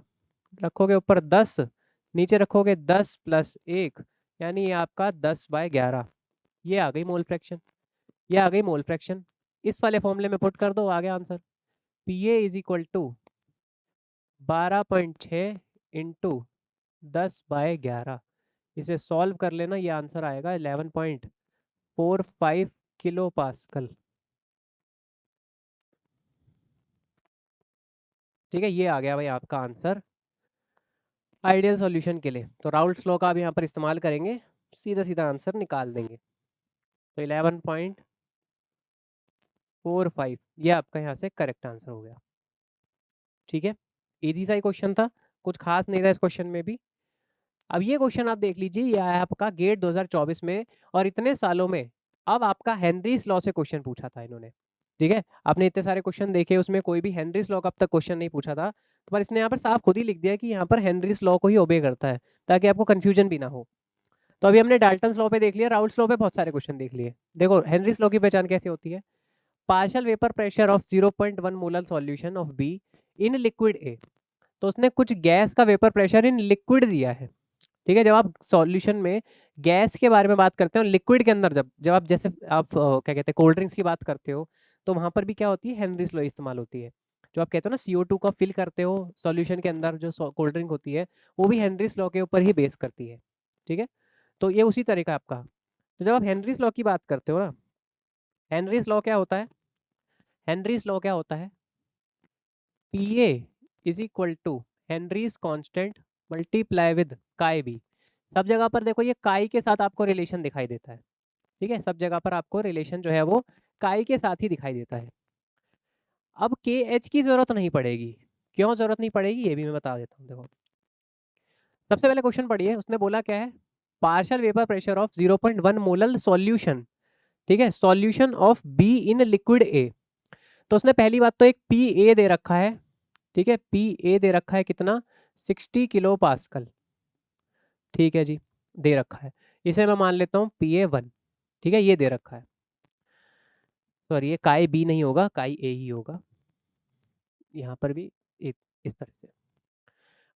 रखोगे ऊपर 10, नीचे रखोगे 10 प्लस 1, यानी ये आपका 10/11, ये आ गई मोल फ्रैक्शन, ये आ गई मोल फ्रैक्शन। इस वाले फॉर्मूले में पुट कर दो, आ गया answer. P A is equal to 12.6 into 10/11, इसे सॉल्व कर लेना, ये आंसर आएगा 11.45 किलो पास्कल। ठीक है, ये आ गया भाई आपका आंसर आइडियल सॉल्यूशन के लिए। तो राउल्ट्स लॉ का आप यहाँ पर इस्तेमाल करेंगे, सीधा सीधा आंसर निकाल देंगे। तो 11.45 ये आपका यहाँ से करेक्ट आंसर हो गया। ठीक है, इजी सा ही क्वेश्चन था, कुछ खास नहीं था इस क्वेश्चन में भी। अब ये क्वेश्चन आप देख लीजिए, ये आया आपका गेट 2024 में, और इतने सालों में अब आपका हेनरीज लॉ से क्वेश्चन पूछा था इन्होंने। ठीक है, आपने इतने सारे क्वेश्चन देखे, उसमें कोई भी हेनरीज लॉ का अब तक क्वेश्चन नहीं पूछा था, पर इसने यहाँ पर साफ खुद ही लिख दिया कि यहाँ पर हेनरीज लॉ को ही ओबे करता है, ताकि आपको कंफ्यूजन भी ना हो। तो अभी हमने डाल्टन्स लॉ पे देख लिया, राउल्ट्स लॉ पे बहुत सारे क्वेश्चन देख लिए। देखो हेनरीज लॉ की पहचान कैसे होती है, partial vapour pressure of 0.1 molar solution of B in liquid A. तो उसने कुछ गैस का वेपर प्रेशर इन लिक्विड दिया है, ठीक है। जब आप सॉल्यूशन में गैस के बारे में बात करते हो, लिक्विड के अंदर जब जब आप जैसे आप क्या कहते हैं कोल्ड ड्रिंक्स की बात करते हो, तो वहां पर भी क्या होती है, हेनरीज लॉ इस्तेमाल होती है। जो आप कहते हो ना CO2 का फिल करते हो सॉल्यूशन के अंदर, जो कोल्ड ड्रिंक होती है वो भी हेनरीज लॉ के ऊपर ही बेस करती है। ठीक है, तो ये उसी तरह का आपका। तो जब आप हेनरीज लॉ की बात करते हो ना, हेनरीज लॉ क्या होता है, हेनरीज लॉ क्या होता है, PA is equal to Henry's constant multiply with chi B. सब जगह पर देखो ये काई के साथ आपको रिलेशन दिखाई देता है। ठीक है, सब जगह पर आपको रिलेशन जो है वो काई के साथ ही दिखाई देता है। अब KH की जरूरत नहीं पड़ेगी। क्यों जरूरत नहीं पड़ेगी ये भी मैं बता देता हूँ। देखो सबसे पहले क्वेश्चन पढ़िए, उसने बोला क्या है, partial vapour pressure of 0.1 molal solution. ठीक है, solution of B in liquid A. तो उसने पहली बात तो एक PA दे रखा है। ठीक है, PA दे रखा है कितना, 60 kPa। ठीक है जी, दे रखा है, इसे मैं मान लेता हूँ PA1। ठीक है, ये दे रखा है, सॉरी ये काई बी नहीं होगा, काई ए ही होगा यहाँ पर भी, इस तरह से।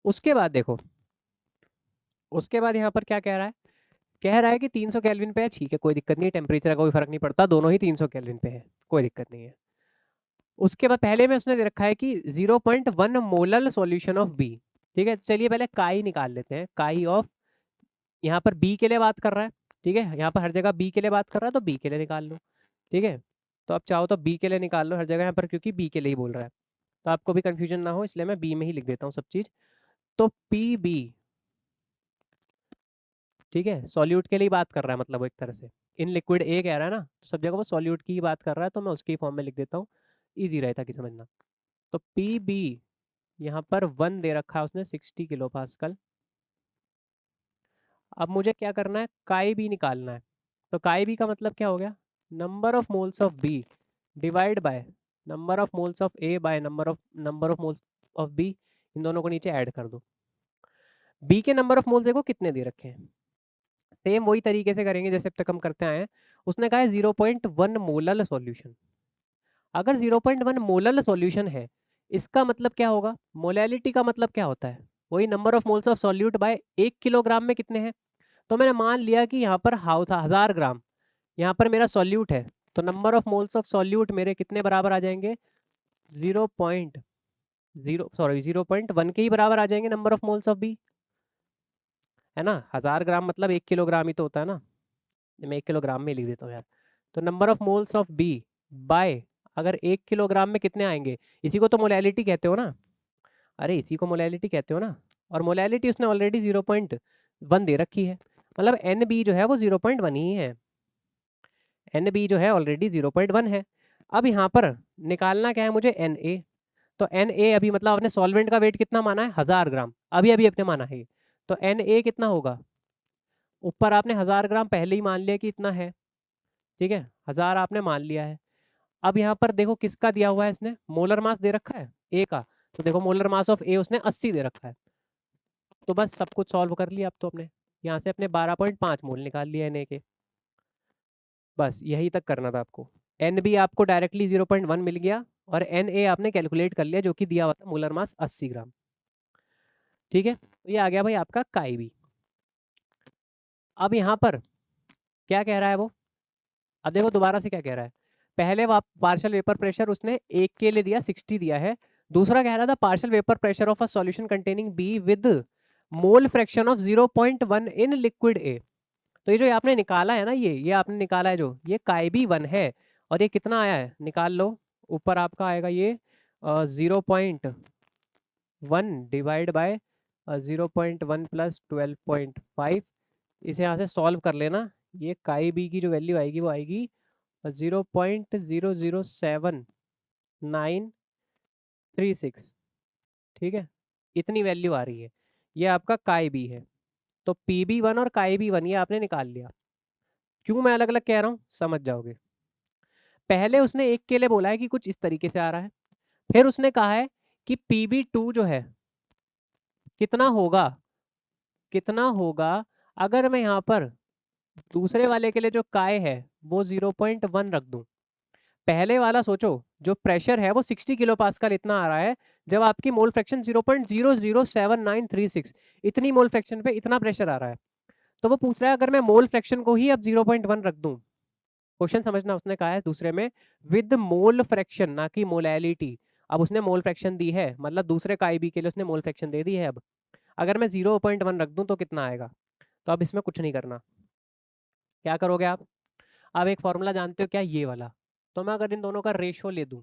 उसके बाद देखो, उसके बाद यहाँ पर क्या कह रहा है, कह रहा है कि 300 केल्विन पे है। ठीक है, कोई दिक्कत नहीं है, टेम्परेचर का कोई फर्क नहीं पड़ता, दोनों ही 300 केल्विन पे है, कोई दिक्कत नहीं है। उसके बाद पहले में उसने दे रखा है कि 0.1 मोलल सॉल्यूशन ऑफ बी। ठीक है, चलिए पहले काई निकाल लेते हैं, काई ऑफ, यहाँ पर बी के लिए बात कर रहा है। ठीक है, यहाँ पर हर जगह बी के लिए बात कर रहा है, तो बी के लिए निकाल लो। ठीक है, तो आप चाहो तो बी के लिए निकाल लो हर जगह यहाँ पर, क्योंकि बी के लिए ही बोल रहा है, तो आपको भी कंफ्यूजन ना हो इसलिए मैं बी में ही लिख देता हूँ सब चीज। तो PB, ठीक है, सॉल्यूट के लिए बात कर रहा है, मतलब वो एक तरह से इन लिक्विड ए कह रहा है ना, तो सब जगह वो सॉल्यूट की ही बात कर रहा है, तो मैं उसकी फॉर्म में लिख देता हूँ, ईजी रहता कि समझना। तो PB यहाँ पर 1 दे रखा है उसने, 60 kPa। अब मुझे क्या करना है, काई बी निकालना है। तो काई बी का मतलब क्या हो गया, number of moles of B divide by number of moles of A by number of moles of B. इन दोनों को नीचे ऐड कर दो। बी के नंबर ऑफ मोल्स देखो कितने दे रखे हैं, सेम वही तरीके से करेंगे जैसे अब तक हम करते आए हैं। उसने कहा है 0.1 मोलल सॉल्यूशन। अगर 0.1 मोलल सॉल्यूशन है, इसका मतलब क्या होगा, मोलैलिटी का मतलब क्या होता है, वही number of moles of solute bye 1 kilogram में कितने हैं। तो मैंने मान लिया कि यहाँ पर 1000 ग्राम यहाँ पर मेरा सॉल्यूट है, तो number of moles of solute मेरे कितने बराबर आ जाएंगे, 0.1 के ही बराबर आ जाएंगे number of moles of B, है ना। 1000 ग्राम मतलब 1 किलोग्राम ही तो होता है ना, मैं 1 किलोग्राम में लिख देता हूँ यार। तो number of moles of B by, अगर 1 किलोग्राम में कितने आएंगे, इसी को तो मोलैलिटी कहते हो ना, अरे इसी को मोलैलिटी कहते हो ना। और मोलैलिटी उसने ऑलरेडी 0.1 दे रखी है, मतलब NB जो है वो 0.1 ही है, NB जो है ऑलरेडी 0.1 है। अब यहाँ पर निकालना क्या है मुझे, Na। तो Na अभी मतलब आपने सॉल्वेंट का वेट कितना माना है, 1000 ग्राम, अभी अभी आपने माना है ये। तो Na कितना होगा, ऊपर आपने 1000 ग्राम पहले ही मान लिया कि इतना है। ठीक है, 1000 आपने मान लिया है। अब यहाँ पर देखो किसका दिया हुआ है, इसने मोलर मास दे रखा है ए का, तो देखो मोलर मास ऑफ ए उसने 80 दे रखा है। तो बस सब कुछ सॉल्व कर लिया अब तो अपने, यहाँ से अपने 12.5 मोल निकाल लिए Na के। बस यही तक करना था आपको। NB आपको डायरेक्टली 0.1 मिल गया, और Na आपने कैलकुलेट कर लिया जो कि दिया हुआ था मोलर मास 80 ग्राम। ठीक है, तो ये आ गया भाई आपका काई बी। अब यहाँ पर क्या कह रहा है वो, अब देखो दोबारा से क्या कह रहा है, पहले पार्शियल वेपर प्रेशर उसने एक के लिए दिया 60 दिया है, दूसरा कह रहा था partial vapour pressure of a solution containing be with mole fraction of 0.1 in liquid A. तो ये जो आपने निकाला है ना, ये आपने निकाला है जो ये काईबी 1 है, और ये कितना आया है निकाल लो, ऊपर आपका आएगा ये 0.1 डिवाइड बाय 0.1 प्लस 12.5। इसे यहाँ से सॉल्व कर लेना, ये काई बी की जो वैल्यू आएगी वो आएगी 0.007 936। ठीक है, इतनी वैल्यू आ रही है, ये आपका काई बी है। तो PB1 और काईबी 1 ये आपने निकाल लिया। क्यों मैं अलग अलग कह रहा हूँ समझ जाओगे। पहले उसने एक के लिए बोला है कि कुछ इस तरीके से आ रहा है, फिर उसने कहा है कि PB2 जो है कितना होगा, कितना होगा अगर मैं यहाँ पर दूसरे वाले के लिए जो काय है वो 0.1 रख दूं, पहले वाला सोचो, जो प्रेशर है वो 60 किलो पास्कल इतना आ रहा है, जब आपकी मोल फ्रैक्शन 0.007936, इतनी मोल फ्रैक्शन पे इतना प्रेशर आ रहा है। तो वो पूछ रहा है अगर मैं मोल फ्रैक्शन को ही अब 0.1 रख दूं, क्वेश्चन समझना, उसने कहा है दूसरे में विद मोल फ्रैक्शन, ना कि मोलैलिटी। अब उसने मोल फ्रैक्शन दी है, मतलब दूसरे का आईबी के लिए उसने मोल फ्रैक्शन दे दी है। अब अगर मैं 0.1 रख दूं तो कितना आएगा? तो अब इसमें कुछ नहीं करना, क्या करोगे आप? आप एक फॉर्मूला जानते हो क्या, ये वाला। तो मैं अगर इन दोनों का रेशो ले दूं,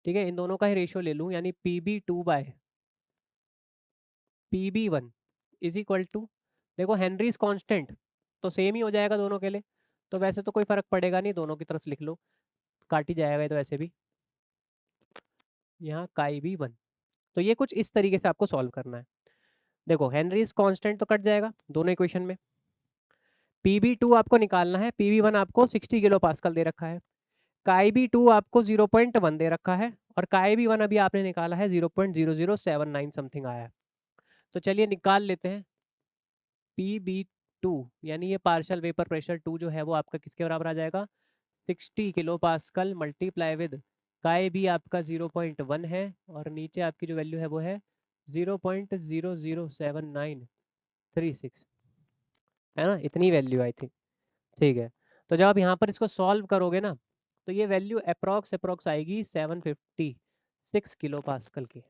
ठीक है, इन दोनों का ही रेशो ले लूं, यानी PB2/PB1 इज इक्वल टू, देखो हेनरीज कांस्टेंट तो सेम ही हो जाएगा दोनों के लिए, तो वैसे तो कोई फर्क पड़ेगा नहीं, दोनों की तरफ लिख लो, काट ही जाएगा ये तो वैसे भी, यहाँ काई B1। तो ये कुछ इस तरीके से आपको सॉल्व करना है। देखो हेनरीज कांस्टेंट तो कट जाएगा दोनों इक्वेशन में, PB2 आपको निकालना है, PB1 आपको 60 किलो पास्कल दे रखा है, काई B2 आपको 0.1 दे रखा है, और काई B1 अभी आपने निकाला है 0.0079 समथिंग आया है। तो चलिए निकाल लेते हैं। PB2 यानी ये पार्शियल वेपर प्रेशर 2 जो है वो आपका किसके बराबर आ जाएगा, 60 किलो पास्कल मल्टीप्लाई विद काई B आपका 0.1 है, और नीचे आपकी जो वैल्यू है वो है 0.00796, है ना, इतनी वैल्यू आई थिंक। ठीक है, तो जब आप यहाँ पर इसको सॉल्व करोगे ना, तो ये वैल्यू अप्रोक्स आएगी 756 किलो पास्कल की।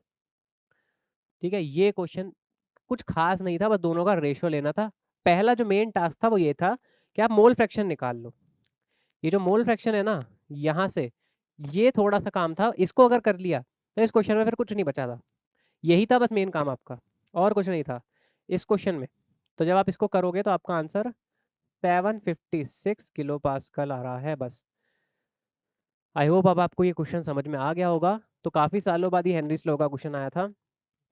ठीक है, ये क्वेश्चन कुछ खास नहीं था, बस दोनों का रेशियो लेना था। पहला जो मेन टास्क था वो ये था कि आप मोल फ्रैक्शन निकाल लो। ये जो मोल फ्रैक्शन है ना, यहाँ से ये थोड़ा सा काम था, इसको अगर कर लिया तो इस क्वेश्चन में फिर कुछ नहीं बचा था। यही था बस मेन काम आपका, और कुछ नहीं था इस क्वेश्चन में। तो जब आप इसको करोगे तो आपका आंसर 756 किलो पास्कल आ रहा है बस। आई होप अब आपको ये क्वेश्चन समझ में आ गया होगा। तो काफ़ी सालों बाद ही हेनरीज लॉ का क्वेश्चन आया था,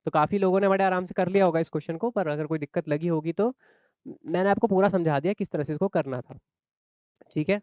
तो काफ़ी लोगों ने बड़े आराम से कर लिया होगा इस क्वेश्चन को, पर अगर कोई दिक्कत लगी होगी तो मैंने आपको पूरा समझा दिया किस तरह से इसको करना था। ठीक है,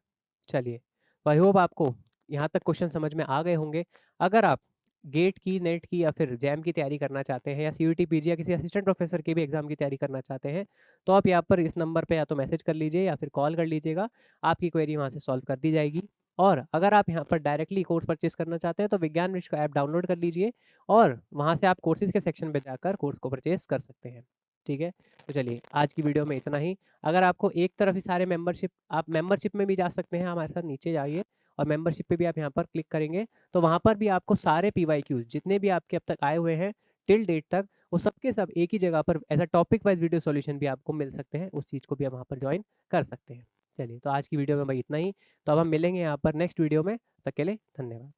चलिए, आई होप आपको यहाँ तक क्वेश्चन समझ में आ गए होंगे। अगर आप गेट की, नेट की या फिर जैम की तैयारी करना चाहते हैं, या सीयूटी पीजी या किसी असिस्टेंट प्रोफेसर के भी एग्जाम की तैयारी करना चाहते हैं, तो आप यहाँ पर इस नंबर पे या तो मैसेज कर लीजिए या फिर कॉल कर लीजिएगा, आपकी क्वेरी वहाँ से सॉल्व कर दी जाएगी। और अगर आप यहाँ पर डायरेक्टली कोर्स परचेस करना चाहते हैं तो विज्ञान मिश्र का ऐप डाउनलोड कर लीजिए, और वहाँ से आप कोर्सेज के सेक्शन पे जाकर कोर्स को परचेस कर सकते हैं। ठीक है, तो चलिए आज की वीडियो में इतना ही। अगर आपको एक तरफ ही सारे मेंबरशिप, आप मेंबरशिप में भी जा सकते हैं, हमारे साथ नीचे जाइए और मेंबरशिप पे भी आप यहाँ पर क्लिक करेंगे तो वहाँ पर भी आपको सारे PYQs जितने भी आपके अब तक आए हुए हैं टिल डेट तक, वो सबके सब एक ही जगह पर as a topic wise video solution भी आपको मिल सकते हैं, उस चीज़ को भी आप वहाँ पर ज्वाइन कर सकते हैं। चलिए, तो आज की वीडियो में भाई इतना ही। तो अब हम मिलेंगे यहाँ पर नेक्स्ट वीडियो में, तब के लिए धन्यवाद।